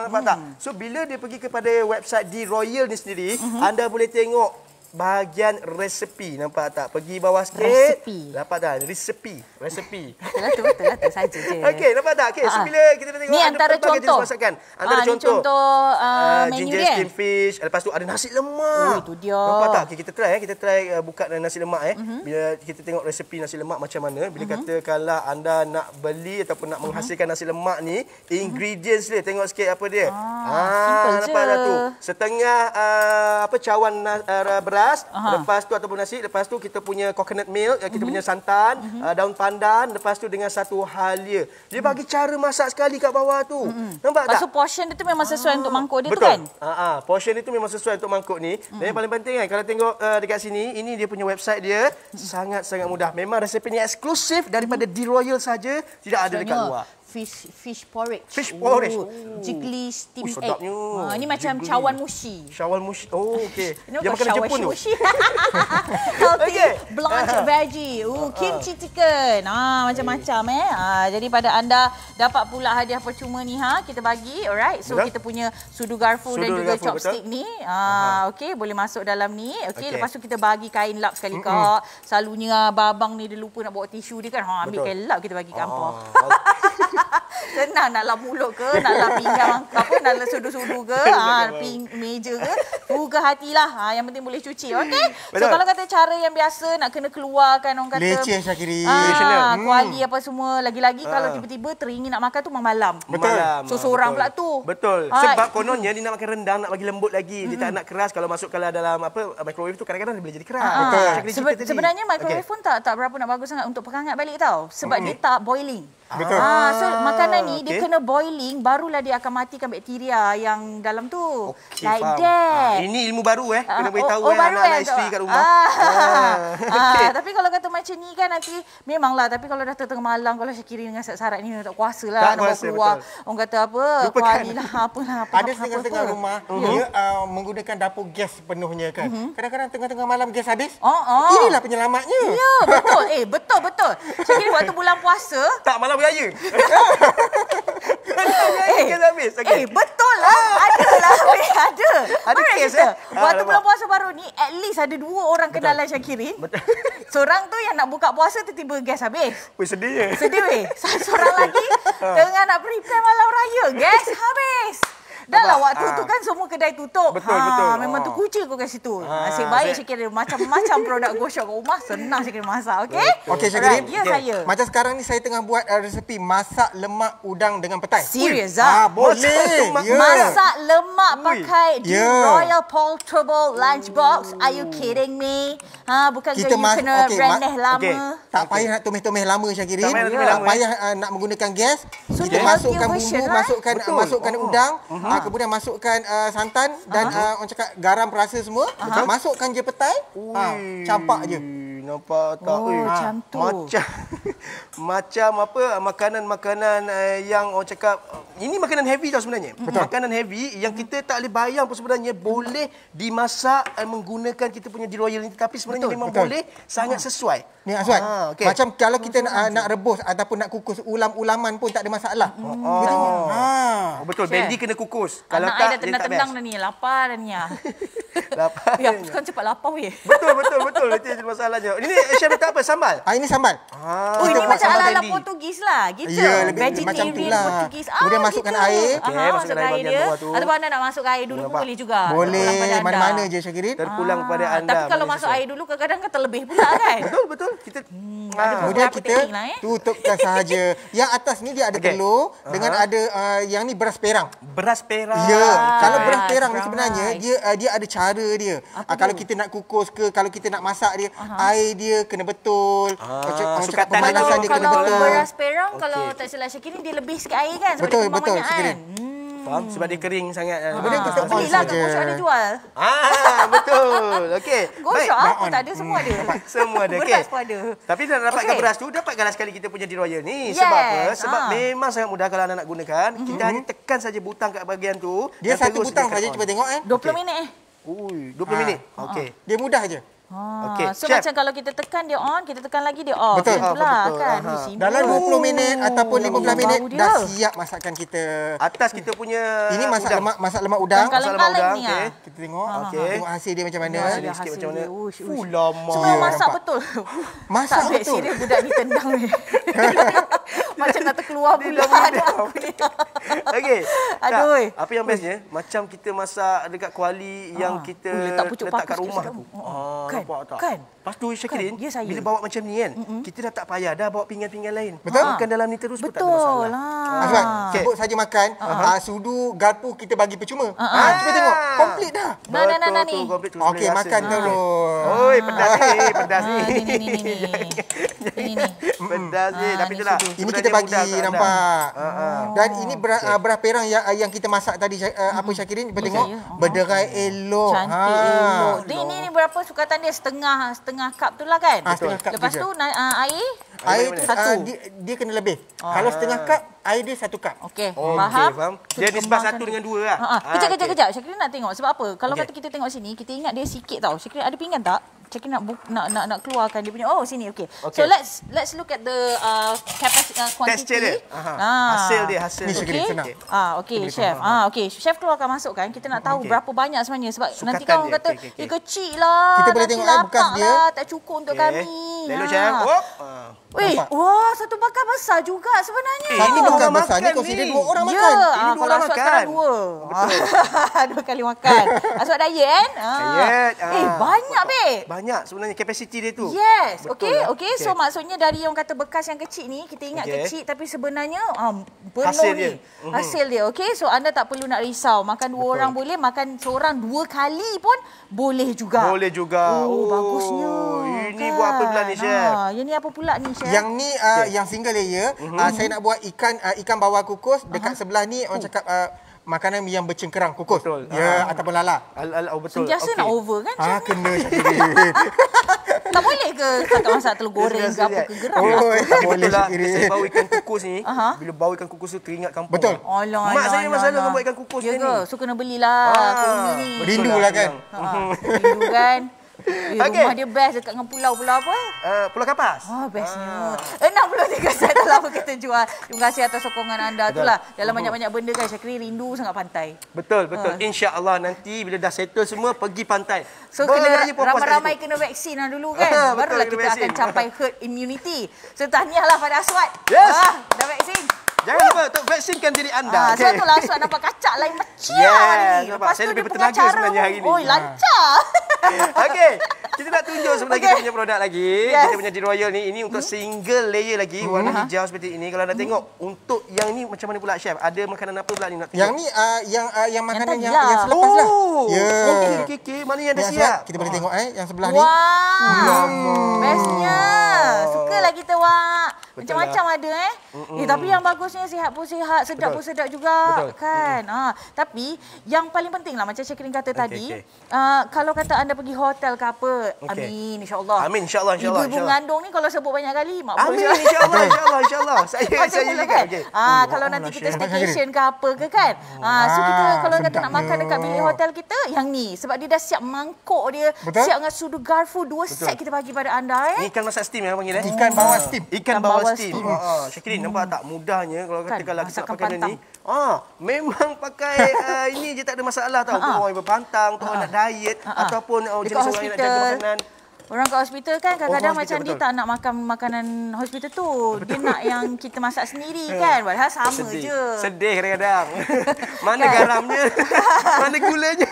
Nampak tak? So bila dia pergi kepada website D-Royal ni sendiri, anda boleh tengok bahagian resepi, nampak tak? Pergi bawah sikit. Resepi. Dapat tak? Resepi. Betul lah tu saja je. Okey, nampak tak? Okey, so bila kita tengok ni antara contoh. Antara contoh menu ginger dia. steamed fish, lepas tu ada nasi lemak. Itu dia. Nampak tak? Okay, kita try buka nasi lemak Bila kita tengok resepi nasi lemak macam mana, bila katakanlah anda nak beli ataupun nak menghasilkan nasi lemak ni, ingredients dia, tengok sikit apa dia. Nampak tak tu? Setengah cawan beras, lepas tu ataupun nasi, lepas tu kita punya coconut milk, kita punya santan, daun pandan, lepas tu dengan satu halia. Dia bagi cara masak sekali kat bawah tu. Nampak tak? Lepas tu portion dia tu memang sesuai untuk mangkuk dia. Betul. Tu kan? Portion itu memang sesuai untuk mangkuk ni. Dan yang paling penting kan, kalau tengok dekat sini, ini dia punya website dia, sangat-sangat mudah. Memang resepinya eksklusif daripada D-Royal saja, tidak ada dekat luar. Fish porridge. Fish porridge. Jiggly steamed egg. Sedapnya. Ini macam cawan mushi. Cawan mushi. Oh, okey. Dia makan Jepun tu. Healthy blanched veggie. Kimchi chicken. Macam-macam jadi pada anda dapat pula hadiah percuma ni kita bagi. Alright. So kita punya sudu garfu dan juga chopstick ni. Okey, boleh masuk dalam ni. Okey, lepas tu kita bagi kain lap sekali kak. Selalunya abang ni dia lupa nak bawa tisu dia kan. Ambil kain lap kita bagi kat hangpa. Senang nak lap mulut ke, nak lap pinggang apa, nak lap sudu-sudu ke, meja ke, buka hatilah. Yang penting boleh cuci. Okey. So kalau kata cara yang biasa nak kena keluarkan orang kata leceh Syakiri. kuali apa semua, lagi-lagi kalau tiba-tiba teringin nak makan tu malam. Betul. So seorang pula tu. Betul. Sebab kononnya dia nak makan rendang, nak bagi lembut lagi. Dia tak nak keras. Kalau masukkan dalam microwave tu kadang-kadang dia boleh jadi keras. Betul. Sebenarnya microwave pun tak berapa nak bagus sangat untuk penghangat balik tau. Sebab dia tak boiling. Betul. So makanan ni dia kena boiling, barulah dia akan matikan bakteria yang dalam tu. Like that. Ini ilmu baru kena beritahu baru anak-anak isteri kat rumah. Tapi kalau kata macam ni kan nanti memanglah, tapi kalau dah tengah malam, kalau Syakiri dengan syarat ni tak kuasa lah nak keluar. Orang kata apa? Kuali lah apalah. Ada setengah-setengah rumah dia menggunakan dapur gas penuhnya kan. Kadang-kadang tengah-tengah malam gas habis. Inilah penyelamatnya. Ya, betul. Betul. Syakiri waktu bulan puasa tak malam beraya. Betul lah. Ada. Ada kes Waktu bulan puasa baru ni, at least ada 2 orang kenalan Syakirin. Seorang tu yang nak buka puasa tiba-tiba gas habis. Sedih weh. Seorang lagi tengah nak prepare malam raya, gas habis. Dah lah waktu tu kan semua kedai tutup. Betul. Memang tu kunci kau kat situ. Nasib baik Syakirin macam-macam produk GoShop kat rumah. Senang Syakirin masak. Okey? Okey Syakirin. Ya saya. Macam sekarang ni saya tengah buat resepi masak lemak udang dengan petai. Serius ah? Boleh. Masak lemak pakai the Royal Portable Lunchbox. Are you kidding me? Bukan Kita kena rendah lama. Tak payah nak tumis-tumis lama Syakirin. Tak payah nak menggunakan gas. So, Kita masukkan bumbu, masukkan udang, kemudian masukkan santan dan orang cakap garam perasa semua. Masukkan je petai. Campak je. Nampak tak? Macam tu. Macam apa makanan-makanan yang orang cakap ini makanan heavy tau sebenarnya. Makanan heavy yang kita tak boleh bayang pun sebenarnya boleh dimasak menggunakan kita punya di Royal ini, tapi sebenarnya memang boleh sangat sesuai. Ni Azwan. Macam kalau kita nak rebus ataupun nak kukus ulam-ulaman pun tak ada masalah. Betul, Bendy kena kukus. Kalau tak dia tak tendang dah ni, lapar dah ni. Lapar. Ya, kan cepat lapar weh. Betul. Itu masalahnya. Ini chef letak apa? Sambal? Ini sambal. Ini macam ala-ala Portugis lah. Gitu. Ya, lebih macam tu lah. Portugis. Kemudian masukkan air. Masukkan air dia. Ataupun anda nak masuk air dulu pun boleh juga. Boleh. Mana-mana je Syakirin. Terpulang pada anda. Tapi kalau masuk air dulu kadang-kadang kan terlebih pula kan? Betul. Kita kemudian kita tutupkan sahaja. Yang atas ni dia ada telur dengan ada yang ni beras perang. Beras perang. Ya, kalau beras perang ni sebenarnya dia ada cara dia. Kalau kita nak kukus ke, kalau kita nak masak dia, air dia kena betul. Pemanasan dia kena betul. Kalau beras perang, kalau tak silap Syakirin dia lebih sikit air kan? Betul Syakirin. Faham? Sebab dia kering sangat. Kemudian kita belilah kat GoShop ada jual. Betul. Okey. GoShop apa tak ada, semua ada. Semua ada. Okey. Beras pun ada. Tapi nak dapatkan beras tu, dapatkanlah sekali kita punya di Royal ni. Sebab apa? Sebab memang sangat mudah kalau anda nak gunakan. Kita hanya tekan saja butang kat bahagian tu. Dia satu butang saja, cuba tengok 20 minit 20 minit. Okey. Dia mudah je. Okay, so Chef, macam kalau kita tekan dia on, kita tekan lagi dia off. Betul. Kan? Dalam 20 minit ataupun 15 minit dah siap masakan kita. Atas kita punya ini masak lemak udang. Masak lemak udang ni. Kita tengok. Tengok hasil dia macam mana. Hasil sikit macam mana. Lama. Semua masak betul. Masak betul. Serius budak ni tendang ni. Macam nak terkeluar pula ada aku ni. Okey. Aduh. Apa yang bestnya, macam kita masak dekat kuali yang kita letak kat rumah tu. Nampak tak? Kan? Lepas tu Syakirin, bila bawa macam ni kan, kita dah tak payah dah bawa pinggan-pinggan lain. Betul? Makan dalam ni terus pun tak ada masalah. Azwan, sebut saja makan, sudu, garpu kita bagi percuma. Cuba tengok, komplit dah. Nah ni. Okey, makan dulu. Oi, pedas ni. Ini. Pedas ni, tapi itulah. Ini kita bagi, nampak. Dan ini beras perang yang kita masak tadi, apa Syakirin, cuba tengok. Berderai elok. Cantik elok. Ini berapa sukatan dia? Setengah cup tu lah kan? Setengah cup. Lepas tu air? Air tu dia kena lebih. Kalau setengah cup, air dia 1 cup. Okey, faham? Dia nisbah 1 dengan 2 lah. Kejap. Syakirin nak tengok. Sebab apa? Kalau kata kita tengok sini, kita ingat dia sikit tau. Syakirin ada pinggan tak? Syakirin nak keluarkan dia punya. Sini. Okey. So let's look at the quantity. Texture dia. Hasil Ni Syakirin senang. Okey, chef. Okey, chef keluarkan masukkan. Kita nak tahu berapa banyak sebenarnya. Sebab nanti kan orang kata, kecil lah. Kita boleh tengok bekas dia. Tak cukup untuk kami. Lalu chef. Wah, satu bakar besar juga sebenarnya. Ini bukan besar ni, consider 2 orang makan. Ini 2 orang makan. 2 kali makan. Aswad diet kan? Diet. Banyak babe. Banyak sebenarnya kapasiti dia tu. Yes. Okey. So maksudnya dari yang kata bekas yang kecil ni, kita ingat kecil tapi sebenarnya penuh ni. Hasil dia. Okey. So anda tak perlu nak risau. Makan 2 orang boleh, makan seorang 2 kali pun boleh juga. Boleh juga. Bagusnya. Ini buat apa pula ni chef? Yang ni apa pula ni chef? Yang ni yang single layer, saya nak buat ikan bawal kukus dekat sebelah ni orang cakap makanan yang bercengkerang kukus. Betul. Ya, ataupun lala. Betul. Sentiasa nak over kan? Kena Syakirin. Tak boleh ke kakak masak telur goreng ke apa ke geram? Tak boleh Syakirin. Saya bau ikan kukus ni, bila bau ikan kukus tu teringat kampung. Betul. Mak saya memang selalu buat ikan kukus ni. So kena belilah umi ni. Rindulah kan. Rindu kan. Rumah dia best dekat dengan pulau apa? Pulau Kapas. Bestnya. 63 set dalam apa kita jual. Terima kasih atas sokongan anda. Itulah dalam banyak-banyak benda kan Syakirin rindu sangat pantai. Betul. InsyaAllah nanti bila dah settle semua pergi pantai. So kena ramai-ramai kena vaksin dulu kan. Barulah kita akan capai herd immunity. So tahniahlah pada Aswad. Yes. Dah vaksin. Jangan lupa untuk vaksinkan diri anda. Sebab itulah Aswad nampak kacak lain macam hari ni. Lepas saya tu lebih dia bertenaga sebenarnya hari ni. Lancar. Okey, kita nak tunjuk sebenarnya kita punya produk lagi. Kita punya di Royal ni, ini untuk single layer lagi, warna hijau seperti ini. Kalau anda tengok, untuk yang ni macam mana pula, Chef? Ada makanan apa pula ni nak tunjuk? Yang ni yang makanan yang selepas lah. Okey. Mana yang dah siap? Kita boleh tengok yang sebelah ni. Wah. Bestnya. Sukalah kita, Wak. Macam-macam ada tapi yang bagusnya sihat pun sihat, sedap pun sedap juga. Kan? Tapi yang paling penting lah macam Syakirin kata tadi, kalau kata anda pergi hotel ke apa, amin insya-Allah. Amin insya-Allah. Ibu mengandung ni kalau sebut banyak kali, mak amin insya-Allah. Saya juga. Kan? Kalau nanti kita staycation ke apa ke kan. So kita kalau kata nak makan dekat bilik hotel kita, yang ni sebab dia dah siap mangkuk dia, siap dengan sudu garfu 2 set kita bagi pada anda. Ikan masak steam yang panggil Ikan bawah steam. Ikan bawah steam. Syakirin nampak tak mudahnya kalau kata kalau kita nak pakai ni. Memang pakai ini je tak ada masalah tau. Untuk orang yang berpantang, untuk orang nak diet ataupun jenis orang yang nak jaga makanan. Orang kat hospital kan kadang-kadang macam dia tak nak makan makanan hospital tu. Dia nak yang kita masak sendiri kan. Padahal sama je. Sedih kadang-kadang. Mana garamnya? Mana gulanya?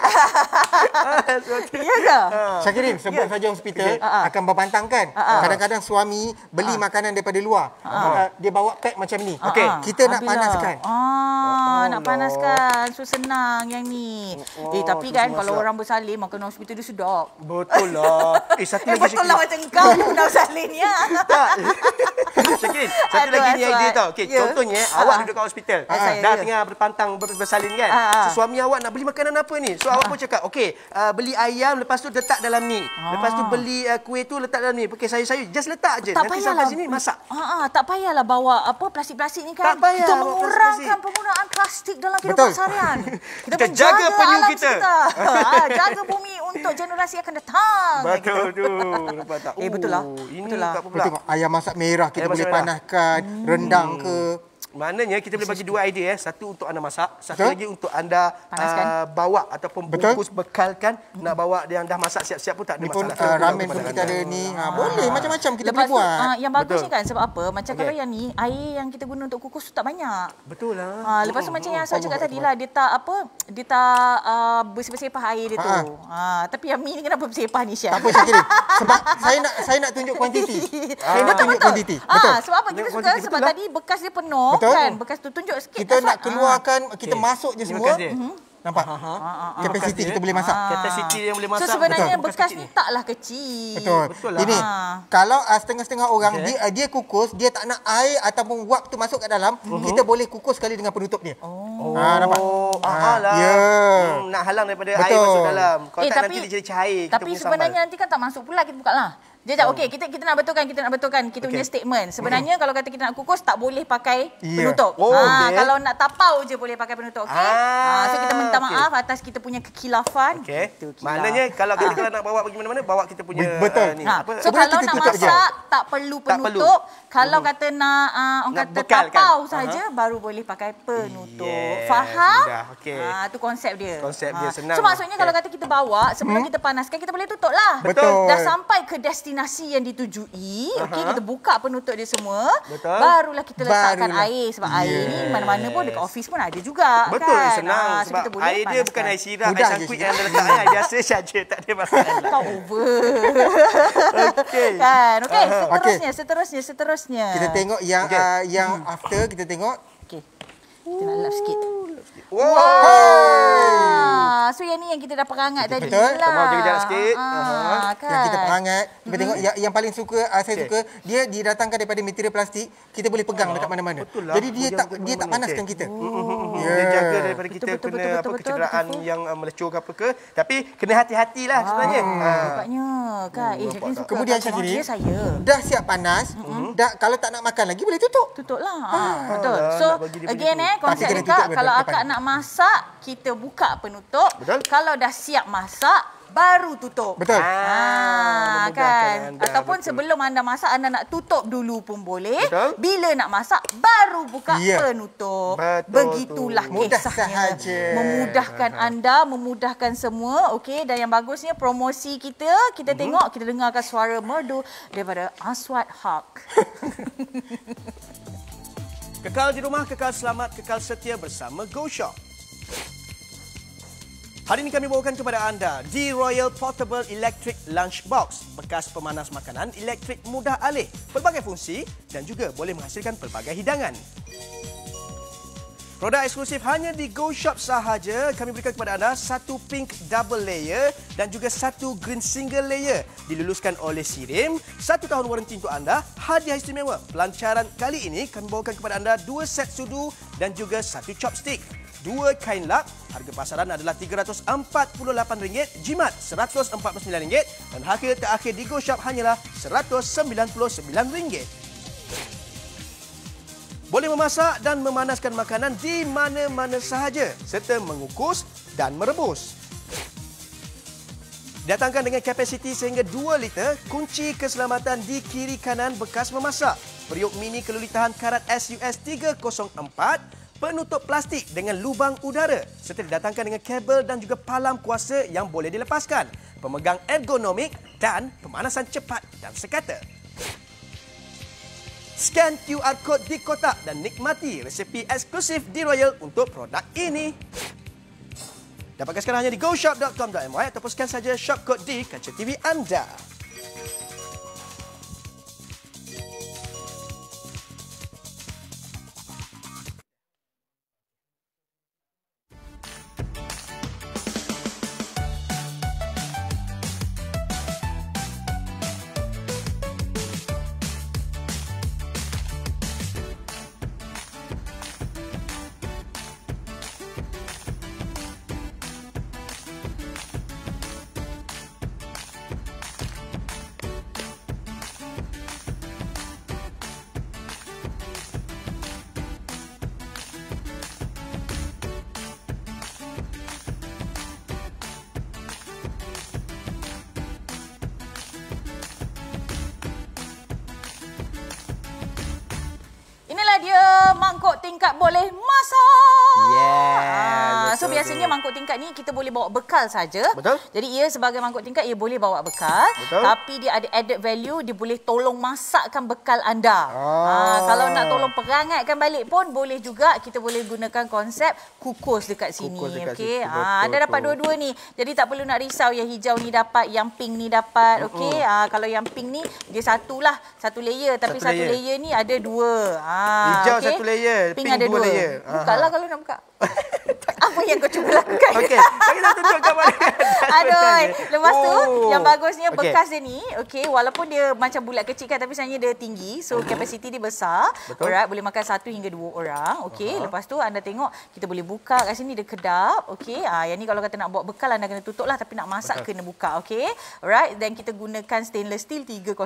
Ya ke? Syakirin, sebut saja hospital akan berpantang kan. Kadang-kadang suami beli makanan daripada luar. Dia bawa pack macam ni. Kita nak panaskan. Nak panaskan. So senang yang ni. Tapi kan kalau orang bersalin makan hospital dia sedap. Betul lah. Betul lah macam kau nak bersalin ya. Syakirin, satu lagi ni idea tau. Contohnya awak duduk kat hospital. Dah tengah berpantang bersalin kan. So, suami awak nak beli makanan apa ni? So awak pun cakap, beli ayam lepas tu letak dalam ni. Lepas tu beli kuih tu letak dalam ni. Pakai sayur-sayur, just letak je. Nanti sampai sini masak. Tak payahlah bawa plastik-plastik ni kan. Kita mengurangkan penggunaan plastik dalam kehidupan seharian. Kita jaga penyu kita. Jaga bumi untuk generasi akan datang. Betul tu. Nampak tak? Betul lah. Ini betul lah. Tengok ayam masak merah kita boleh panaskan, rendang ke. Maknanya kita boleh bagi 2 idea. Satu untuk anda masak, satu lagi untuk anda bawa ataupun bungkus bekalkan. Nak bawa dia dah masak siap-siap pun tak ada masalah. Ramen pun kita ada ni. Boleh macam-macam kita boleh buat. Yang bagusnya kan sebab apa? Macam kalau yang ni air yang kita guna untuk kukus tu tak banyak. Betul lah. Lepas tu macam yang saya cakap tadi lah, dia tak bersepah-sepah air dia tu. Tapi yang mi ni kenapa bersepah ni, Syah? Tak apa Syakirin. Sebab saya nak tunjuk kuantiti. Saya nak tunjuk kuantiti. Betul. Sebab apa kita suka? Sebab tadi bekas dia penuh. Kan bekas tu tunjuk sikit. Kita nak keluarkan, kita masuk je semua. Nampak? Kapasiti kita boleh masak. Kapasiti yang boleh masak. So sebenarnya bekas ni taklah kecil. Betul lah. Ini kalau setengah-setengah orang dia kukus, dia tak nak air ataupun wap tu masuk kat dalam, kita boleh kukus sekali dengan penutup dia. Nampak? Nak halang daripada air masuk dalam. Kalau tak nanti dia jadi cair. Tapi sebenarnya nanti kan tak masuk pula, kita buka lah. Kita nak betulkan kita punya statement. Sebenarnya kalau kata kita nak kukus tak boleh pakai penutup. Kalau nak tapau je boleh pakai penutup. So kita minta maaf atas kita punya kekhilafan. Maknanya kalau kita nak bawa pergi mana-mana, bawa kita punya ni. So kalau nak masak tak perlu penutup. Kalau kata nak orang kata tapau saja baru boleh pakai penutup. Faham? Tu konsep dia. Senang. So maksudnya kalau kata kita bawa sebelum kita panaskan kita boleh tutup lah. Betul. Dah sampai ke destinasi yang ditujui, kita buka penutup dia semua, barulah kita letakkan air. Sebab air ni mana-mana pun dekat office pun ada juga. Betul, kan? Senang. Sebab air dia bukan air sirap, air sangkuit yang anda letak. Air biasa saja, tak ada masalah. Kau over. Kan? Seterusnya. Kita tengok yang after, kita tengok. Kita nak lap sikit. So yang ni yang kita dah perangat tadi lah. Kita mau jaga jarak sikit. Kan? Yang kita perangat. Kita tengok yang paling suka, saya suka, dia didatangkan daripada material plastik. Kita boleh pegang dekat mana-mana. Jadi dia tak panaskan kita. Dia jaga daripada kita kena kecederaan yang melecur ke apa ke. Tapi kena hati-hatilah sebenarnya. Nampaknya kan. Kemudian Syakirin, dah siap panas. Kalau tak nak makan lagi boleh tutup. Tutup lah. Betul. So again konsep dia kalau akak nak masak, kita buka penutup. Kalau dah siap masak, baru tutup. Betul. Kan? Ataupun sebelum anda masak, anda nak tutup dulu pun boleh. Bila nak masak, baru buka penutup. Begitulah kisahnya. Memudahkan anda, memudahkan semua. Dan yang bagusnya promosi kita tengok, kita dengarkan suara merdu daripada Aswad Haq. Kekal di rumah, kekal selamat, kekal setia bersama GoShop. Hari ini kami bawakan kepada anda The Royal Portable Electric Lunchbox. Bekas pemanas makanan elektrik mudah alih, pelbagai fungsi dan juga boleh menghasilkan pelbagai hidangan. Produk eksklusif hanya di GoShop sahaja. Kami berikan kepada anda satu pink double layer dan juga satu green single layer. Diluluskan oleh Sirim. 1 tahun waranti untuk anda. Hadiah istimewa. Pelancaran kali ini kami bawakan kepada anda 2 set sudu dan juga 1 chopstick. 2 kain lap. Harga pasaran adalah RM348. Jimat RM149. Dan harga terakhir di GoShop hanyalah RM199. Boleh memasak dan memanaskan makanan di mana-mana sahaja serta mengukus dan merebus. Datangkan dengan kapasiti sehingga 2 liter, kunci keselamatan di kiri kanan bekas memasak, periuk mini keluluhan karat SUS 304, penutup plastik dengan lubang udara serta didatangkan dengan kabel dan juga palang kuasa yang boleh dilepaskan, pemegang ergonomik dan pemanasan cepat dan sekata. Scan QR Code di kotak dan nikmati resepi eksklusif di Royal untuk produk ini. Dapatkan sekarang hanya di goshop.com.my ataupun scan saja shop code di kaca TV anda. Inilah dia mangkuk tingkat boleh masak. So biasanya mangkuk tingkat ni kita boleh bawa bekal saja. Betul. Jadi ia sebagai mangkuk tingkat ia boleh bawa bekal. Betul. Tapi dia ada added value, dia boleh tolong masakkan bekal anda. Kalau nak tolong perangatkan balik pun boleh juga. Kita boleh gunakan konsep kukus dekat sini. Okey. Anda dapat dua-dua ni. Jadi tak perlu nak risau yang hijau ni dapat, yang pink ni dapat. Okey. Kalau yang pink ni dia satulah, satu layer, tapi satu layer ni ada 2. Hijau satu layer, pink ada 2 layer. Bukalah kalau nak buka. Apa yang kau cuba lakukan? Okey, kita tunjuk gambar. Aduh, lepas tu yang bagusnya bekas dia ni, okey, walaupun dia macam bulat kecil kan, tapi sebenarnya dia tinggi. So kapasiti dia besar. Alright, boleh makan 1 hingga 2 orang. Okey, lepas tu anda tengok kita boleh buka kat sini dia kedap. Okey, yang ni kalau kata nak bawa bekal anda kena tutup lah, tapi nak masak kena buka. Okey. Alright, dan kita gunakan stainless steel 304.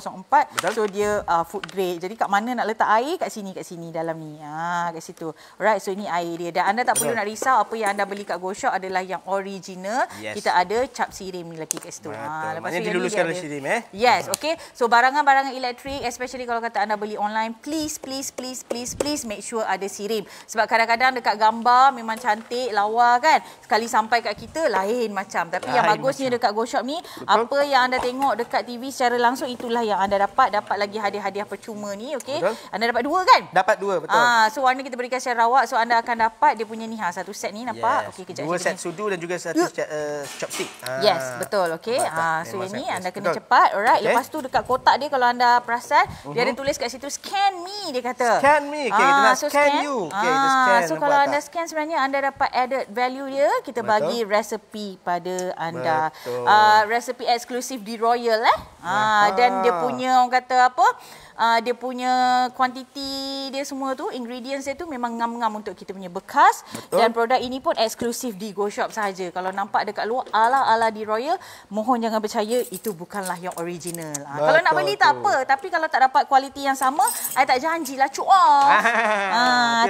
So dia food grade. Jadi kat mana nak letak air? Kat sini dalam ni. Kat situ. Alright, so ini air dia. Dan anda tak perlu nak risau apa yang anda beli kat GoShop adalah yang original. Kita ada cap sirim ni lagi kat situ. Lepas tu diluluskan oleh sirim Yes, okey. So barangan-barangan elektrik, especially kalau kata anda beli online, please make sure ada sirim. Sebab kadang-kadang dekat gambar memang cantik, lawa kan. Sekali sampai kat kita lain macam. Tapi yang bagusnya dekat GoShop ni, apa yang anda tengok dekat TV secara langsung itulah yang anda dapat. Dapat lagi hadiah-hadiah percuma ni, okey. Anda dapat 2 kan? Dapat 2, betul. So warna kita berikan secara rawak, so anda akan dapat dia punya ni satu set ni nampak. Okey, kejap 2 set sudu dan juga 1 chopstick. Yes, betul. Okey. So ini anda kena cepat. Alright. Lepas tu dekat kotak dia kalau anda perasan, dia ada tulis kat situ scan me dia kata. Scan me. Okey, kita nak scan you. Okey, kita scan. So kalau anda scan sebenarnya anda dapat added value dia, kita bagi resepi pada anda. Resepi eksklusif di Royal dan dia punya orang kata apa? Dia punya kuantiti dia semua tu, ingredients dia tu memang ngam-ngam untuk kita punya bekas. Dan produk ini pun eksklusif di GoShop sahaja. Kalau nampak dekat luar ala-ala di Royal, mohon jangan percaya itu bukanlah yang original. Kalau nak beli tak apa, tapi kalau tak dapat kualiti yang sama, I tak janjilah cuak.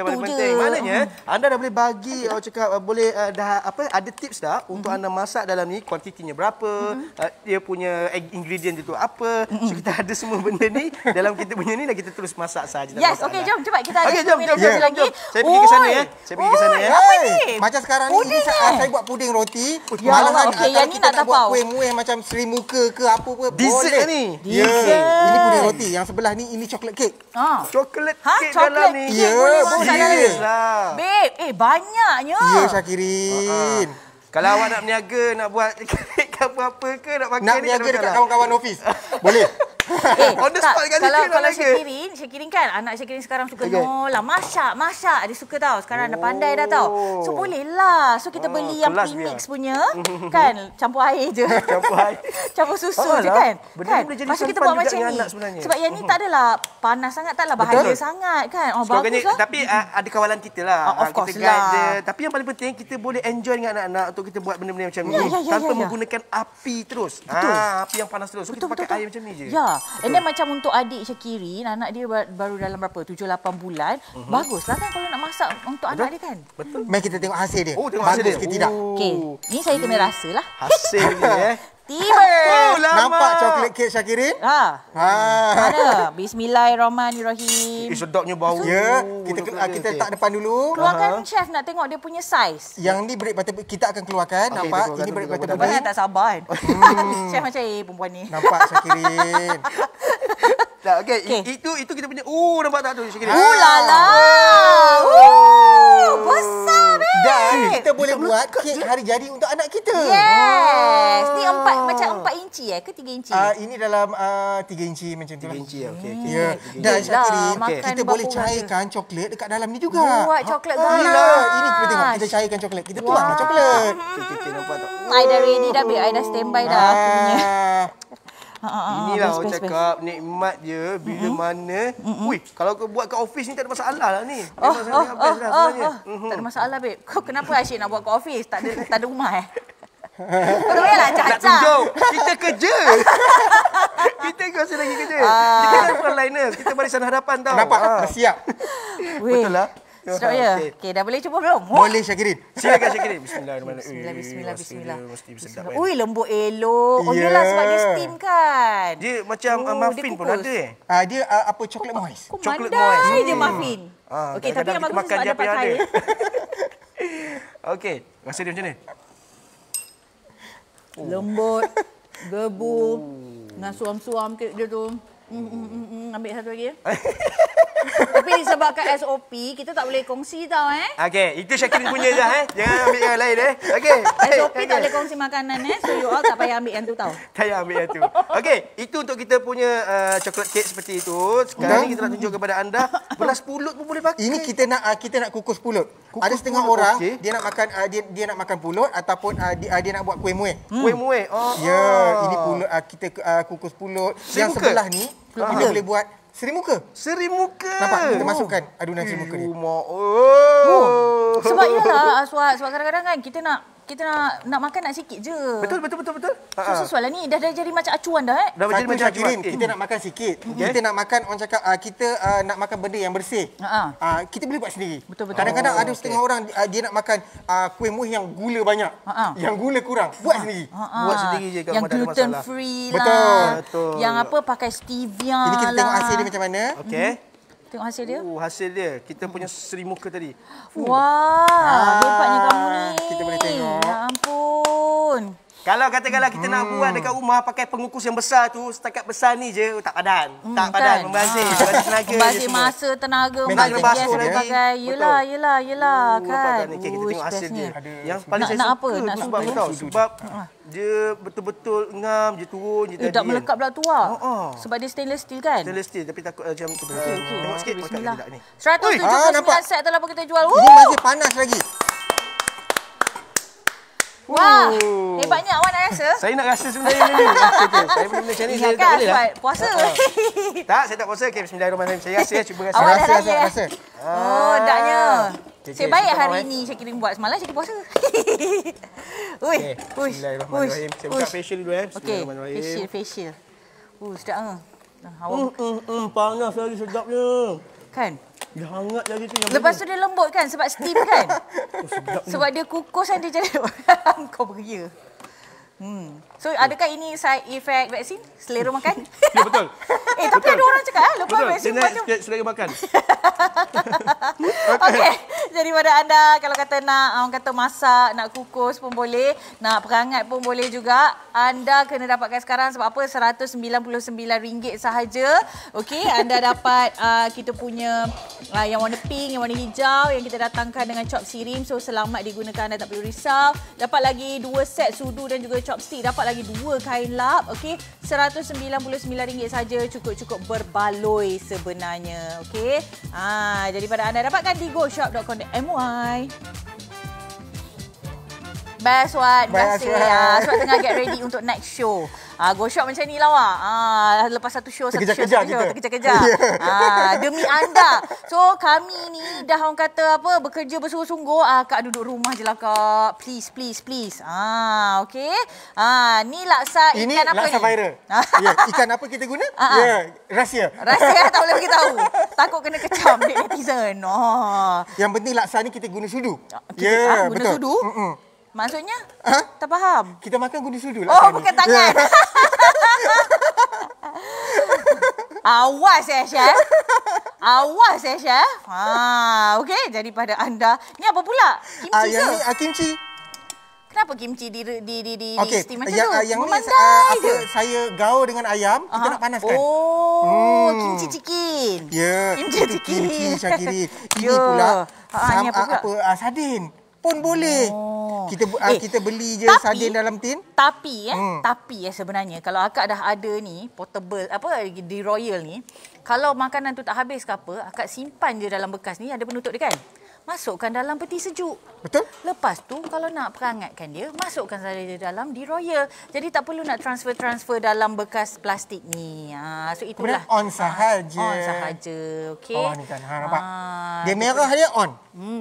Itu je. Maknanya anda dah boleh bagi orang cakap boleh dah ada tips dah untuk anda masak dalam ni, kuantitinya berapa, dia punya ingredient itu apa. So kita ada semua benda ni dalam kita punya ni dan kita terus masak saja. Yes, okey, jom cepat kita ada jom lagi. Saya pergi ke sana ya. Saya pergi ke sana ya. Apa ni? Macam sekarang ni ini saya buat puding roti. Ya Allah, okey, yang ni nak buat tapau. kuih-muih macam Sri Muka ke apa pun Dessert boleh. ni. Ya, ini puding roti. Yang sebelah ni ini coklat kek. Coklat kek coklat dalam ni. kek Ya, boleh boleh lah. Babe, banyaknya. Ya, Syakirin. Kalau awak nak berniaga, nak buat kek apa-apa ke, nak makan Nak ni, berniaga tak ada dekat masalah. kawan-kawan office. Boleh. On the spot kat situ kalau nak Syakirin kan, anak Syakirin sekarang suka nolah masak. Dia suka tau. Sekarang dah pandai dah tau. So boleh lah. So kita beli yang premix punya kan, campur air je. Campur susu je kan. Kan? Lepas tu kita buat macam ni. Sebab yang ni tak adalah panas sangat, taklah bahaya sangat kan. Oh bagus lah. Tapi ada kawalan kita lah. Of course kita guide lah. dia. Tapi yang paling penting kita boleh enjoy dengan anak-anak untuk kita buat benda-benda macam ni tanpa menggunakan api terus. Api yang panas terus. So kita pakai air macam ni je. Ya. And then macam untuk adik Syakirin, anak dia baru dalam berapa? 7-8 bulan. Baguslah kan kalau nak masak untuk anak dia kan? Betul. Mari kita tengok hasil dia. Tengok hasil dia. Bagus ke tidak? Okey. Ni saya kena rasa lah. Hasil ni Tiba. Nampak coklat kek Syakirin? Mana? Bismillahirrahmanirrahim. Sedapnya bau. Ya, kita letak depan dulu. Keluarkan chef nak tengok dia punya saiz. Yang ni bread butter kita akan keluarkan, nampak? Ini bread butter Perempuan pudding. tak sabar. Chef macam perempuan ni. Nampak Syakirin? Tak, okey. Itu kita punya. Nampak tak tu Syakirin? Lala. Besar ni. Dan kita boleh buat kek hari jadi untuk anak kita. Yes. Ni macam 4 inci ke 3 inci? Ini dalam 3 inci macam tu. 3 inci okey. Ya. Dan Syakirin, Makan kita boleh berapa cairkan coklat dekat dalam ni juga. Buat coklat ganas. Ini kita tengok, kita cairkan coklat. Kita tuanglah coklat. Okey, nampak tak? I dah ready dah, babe. I dah standby dah aku punya. Inilah orang cakap nikmat je bila mana. Kalau kau buat kat office ni tak ada masalah lah ni. Tak ada masalah, babe. Kau kenapa Asyik nak buat kat office? Tak ada rumah Kau lah nak tunjuk. Kita kerja. Kita masih lagi kerja. Kita kan frontliners. Kita barisan hadapan tau. Nampak? Bersiap. Betul lah. Sedap ya? Okey, dah boleh cuba belum? Boleh Syakirin. Silakan Syakirin. Bismillahirrahmanirrahim. Bismillah. Mesti sedap. Ui, lembut elok. Oh, yelah sebab dia steam kan. Dia macam muffin pun ada Dia apa coklat moist. Coklat moist. Dia muffin. Okey, tapi yang bagus makan sebab dia dapat ada. air. Okey, rasa dia macam ni? Lembut, gebu, dengan suam-suam kek dia tu. Ambil satu lagi. Tapi disebabkan SOP, kita tak boleh kongsi tau Okey, itu Syakirin punya je Jangan ambil yang lain Okey. SOP tak boleh kongsi makanan So you all tak payah ambil yang tu tau. Tak payah ambil yang tu. Okey, itu untuk kita punya coklat kek seperti itu. Sekarang ni kita nak tunjuk kepada anda beras pulut pun boleh pakai. Ini kita nak kukus pulut. Ada setengah orang dia nak makan dia nak makan pulut ataupun dia nak buat kuih muih. Kuih muih. Ya, ini pulut kita kukus pulut. Yang sebelah ni kita boleh buat Seri muka. Seri muka. Nampak? Kita masukkan adunan seri muka dia. Sebab yalah Aswad, sebab kadang-kadang kan kita nak makan nak sikit je. Betul. So sesuai lah ni. Dah jadi macam acuan dah Dah jadi macam Syakirin, kita nak makan sikit. Kita nak makan, orang cakap kita nak makan benda yang bersih. Kita boleh buat sendiri. Betul. Kadang-kadang ada setengah orang dia nak makan kuih muih yang gula banyak. Yang gula kurang. Buat sendiri. Buat sendiri je kalau yang tak ada masalah. gluten free lah. Betul. Yang apa pakai stevia Ini kita lah. tengok hasil dia macam mana. Okey. Tengok hasil dia. Hasil dia. Kita punya seri muka tadi. Wah, hebatnya kamu ni. Kita boleh tengok. Ya ampun. Kalau katakanlah kita nak buat dekat rumah pakai pengukus yang besar tu, setakat besar ni je, tak padan. Tak padan, kan? membazir. Membazir tenaga Membazir masa, tenaga, Memang membazir kena gas basuh kita lagi. pakai. Yelah kan. Okay, kita tengok hasil dia. Yang paling Nak saya suka apa? Nak sebab sudu? tahu sebab dia betul-betul ngam je turun je tadi. Tak melekat pula tu lah. Oh. Sebab dia stainless steel kan? Stainless steel tapi takut macam tu. Okey. Tengok sikit makan Bismillah. tidak ni. 179 set telah pun kita jual. Ini masih panas lagi. Wah, hebatnya awak nak rasa? Saya nak rasa sebenarnya ni. Saya benda macam ni saya tak Ingatkan boleh lah. sebab puasa. Tak, saya tak puasa. Okey, bismillahirrahmanirrahim. Saya rasa, cuba rasa. Awak dah raya. Rasa. Oh, daknya. Okey, Saya baik kita hari bawa, ni Syakirin buat. Semalam Syakirin puasa. Ui, Bismillahirrahmanirrahim. Saya buka facial dulu Okey, Bismillahirrahmanirrahim. facial. Sedap awak Panas lagi sedapnya. kan? Dia hangat lagi tu. Lepas tu dia lembut kan sebab steam kan? Sebab dia kukus kan dia jadi kau beria. So adakah ini side effect vaksin? Selera makan? Ya, betul. Tapi ada orang cakap lepas betul. vaksin Dia naik selera makan. Okey. Jadi pada anda kalau kata nak orang kata masak, nak kukus pun boleh, nak perangat pun boleh juga. Anda kena dapatkan sekarang sebab apa? RM199 sahaja. Okey, anda dapat kita punya yang warna pink, yang warna hijau yang kita datangkan dengan chop sirim. So selamat digunakan, anda tak perlu risau. Dapat lagi 2 set sudu dan juga chopstick. Dapat lagi 2 kain lap. Okey, RM199 saja, cukup-cukup berbaloi sebenarnya. Okey. Jadi pada anda dapatkan di goshop.com.my. Best Wat. Terima kasih. Sebab tengah get ready untuk next show. Go shop macam ni lah Wak. Lepas satu show, terkejar-kejar. Demi anda. So kami ni dah orang kata apa, bekerja bersungguh-sungguh. Kak duduk rumah je lah Kak. Please. Okay. Ni laksa ikan ini apa ni? Ini laksa viral. Ya, ikan apa kita guna? Ya, rahsia. Tak boleh bagi tahu. Takut kena kecam netizen. Yang penting laksa ni kita guna sudu. Guna betul. sudu? Maksudnya? Tak faham. Kita makan guna sudu lah. Bukan tangan. Awas Chef. Okey, jadi pada anda, ni apa pula? Kimchi ke? Yang ni kimchi. Kenapa kimchi di steam macam tu? Yang ni saya gaul dengan ayam, kita nak panaskan. Kimchi chicken. Ya, kimchi chicken. Kimchi Syakiri. Ini pula sardin pun boleh. Kita beli je sardin dalam tin. Tapi sebenarnya kalau akak dah ada ni portable di Royal ni, kalau makanan tu tak habis ke apa, akak simpan je dalam bekas ni, ada penutup dia kan. Masukkan dalam peti sejuk. Betul. Lepas tu kalau nak perangatkan dia, masukkan saja dia dalam di Royal. Jadi tak perlu nak transfer dalam bekas plastik ni. So itulah. On sahaja. Okey. Ni kan. Nampak. Dia merah dia on.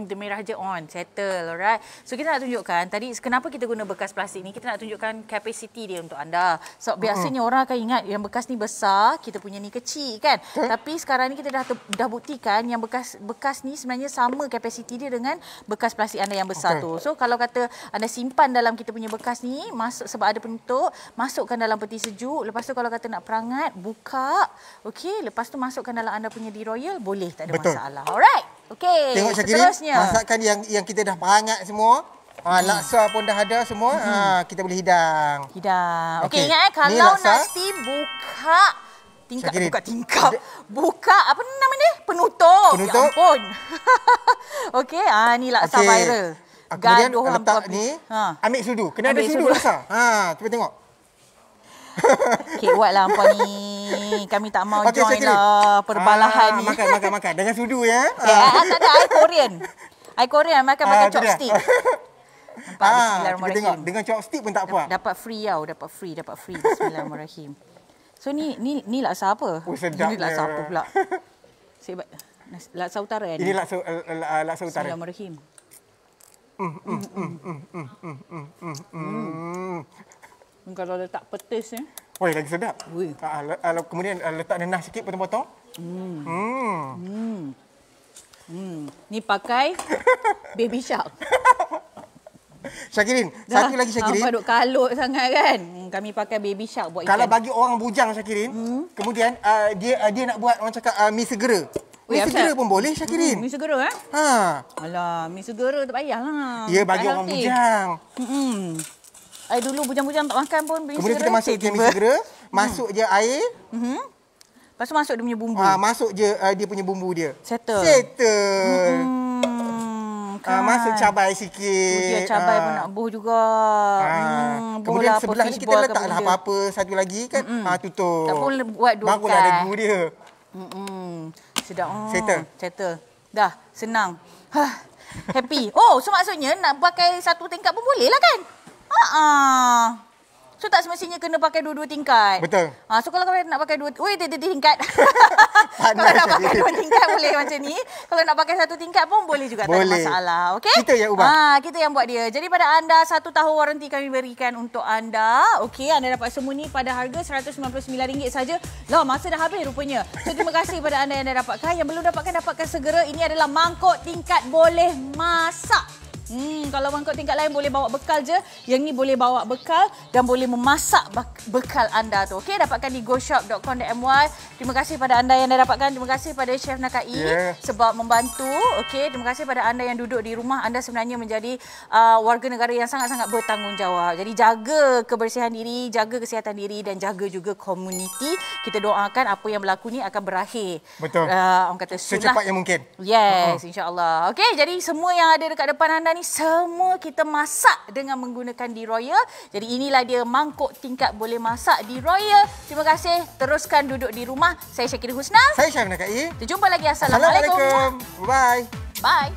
Dia merah je on. Settle. Alright. So kita nak tunjukkan tadi kenapa kita guna bekas plastik ni. Kita nak tunjukkan capacity dia untuk anda. So biasanya orang akan ingat yang bekas ni besar, kita punya ni kecil kan. Tapi sekarang ni kita dah buktikan yang bekas ni sebenarnya sama capacity dia dengan bekas plastik anda yang besar tu. So kalau kata anda simpan dalam kita punya bekas ni, masuk sebab ada penutup, masukkan dalam peti sejuk. Lepas tu kalau kata nak perangat, buka. Okey, lepas tu masukkan dalam anda punya di Royal, boleh, tak ada masalah. Alright. Okey. Tengok Syakiri, masakan yang kita dah perangat semua. Laksa pun dah ada semua. Kita boleh hidang. Okey, ingat kalau nak steam, buka buka apa nama dia? Penutup. Ya ampun. Okey, ni laksa viral. Kemudian letak ni, ambil sudu. Kena ada sudu laksa. Cuba tengok. Kek Wat lah hampa ni. Kami tak mau join lah perbalahan ni. Makan. Dengan sudu ya. Tak ada air Korean. Makan pakai chopstick. Nampak, bismillahirrahmanirrahim. Dengan chopstick pun tak apa. Dapat free. Bismillahirrahmanirrahim. So ni laksa apa? Sedap. Ini laksa apa pula? Laksa utara ni. Ini laksa utara. Bismillahirrahmanirrahim. Kalau letak petis ni. Lagi sedap. Kemudian letak nanah sikit potong-potong. Ni pakai baby shark. Syakirin, satu lagi Syakirin. Nampak duk kalut sangat kan. Kami pakai baby shark buat ikan. Kalau bagi orang bujang Syakirin, kemudian dia nak buat orang cakap mi segera. Mi segera pun boleh Syakirin. Mi segera Alah, mi segera tak payahlah. Ya, bagi orang bujang. Dulu bujang-bujang tak makan pun mi segera. Kemudian kita masuk mi segera, masuk je air. Lepas tu masuk dia punya bumbu. Masuk je dia punya bumbu dia. Settle. Masuk cabai sikit. Dia cabai pun nak buh juga. Kemudian sebelah ni kita letaklah apa-apa satu lagi kan. Tutup. Tak boleh buat dua kan. Barulah ada gu dia. Sedap. Settle. Dah, senang. Happy. So maksudnya nak pakai satu tingkat pun boleh lah kan? So tak semestinya kena pakai dua-dua tingkat. Betul. So kalau kau nak pakai tiga tingkat. Kalau nak pakai dua tingkat boleh macam ni. Kalau nak pakai satu tingkat pun boleh juga. Tak ada masalah. Okey? Kita yang ubah. Kita yang buat dia. Jadi pada anda 1 tahun waranti kami berikan untuk anda. Okey, anda dapat semua ni pada harga RM199 saja. Lah, masa dah habis rupanya. So terima kasih pada anda yang dah dapatkan. Yang belum dapatkan segera. Ini adalah mangkuk tingkat boleh masak. Kalau mangkuk tingkat lain boleh bawa bekal je. Yang ni boleh bawa bekal dan boleh memasak bekal anda tu. Okey, dapatkan di goshop.com.my. Terima kasih pada anda yang dah dapatkan. Terima kasih pada Chef Nakai sebab membantu. Okey, terima kasih pada anda yang duduk di rumah. Anda sebenarnya menjadi warga negara yang sangat-sangat bertanggungjawab. Jadi jaga kebersihan diri, jaga kesihatan diri dan jaga juga komuniti. Kita doakan apa yang berlaku ni akan berakhir. Betul. Orang kata secepat yang mungkin. Yes, insya-Allah. Okey, jadi semua yang ada dekat depan anda ni semua kita masak dengan menggunakan di Royal. Jadi inilah dia mangkuk tingkat boleh masak di Royal. Terima kasih. Teruskan duduk di rumah. Saya Syakira Husna. Saya Chef Nakai. Kita jumpa lagi. Assalamualaikum. Bye. Bye.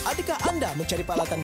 Adakah anda mencari peralatan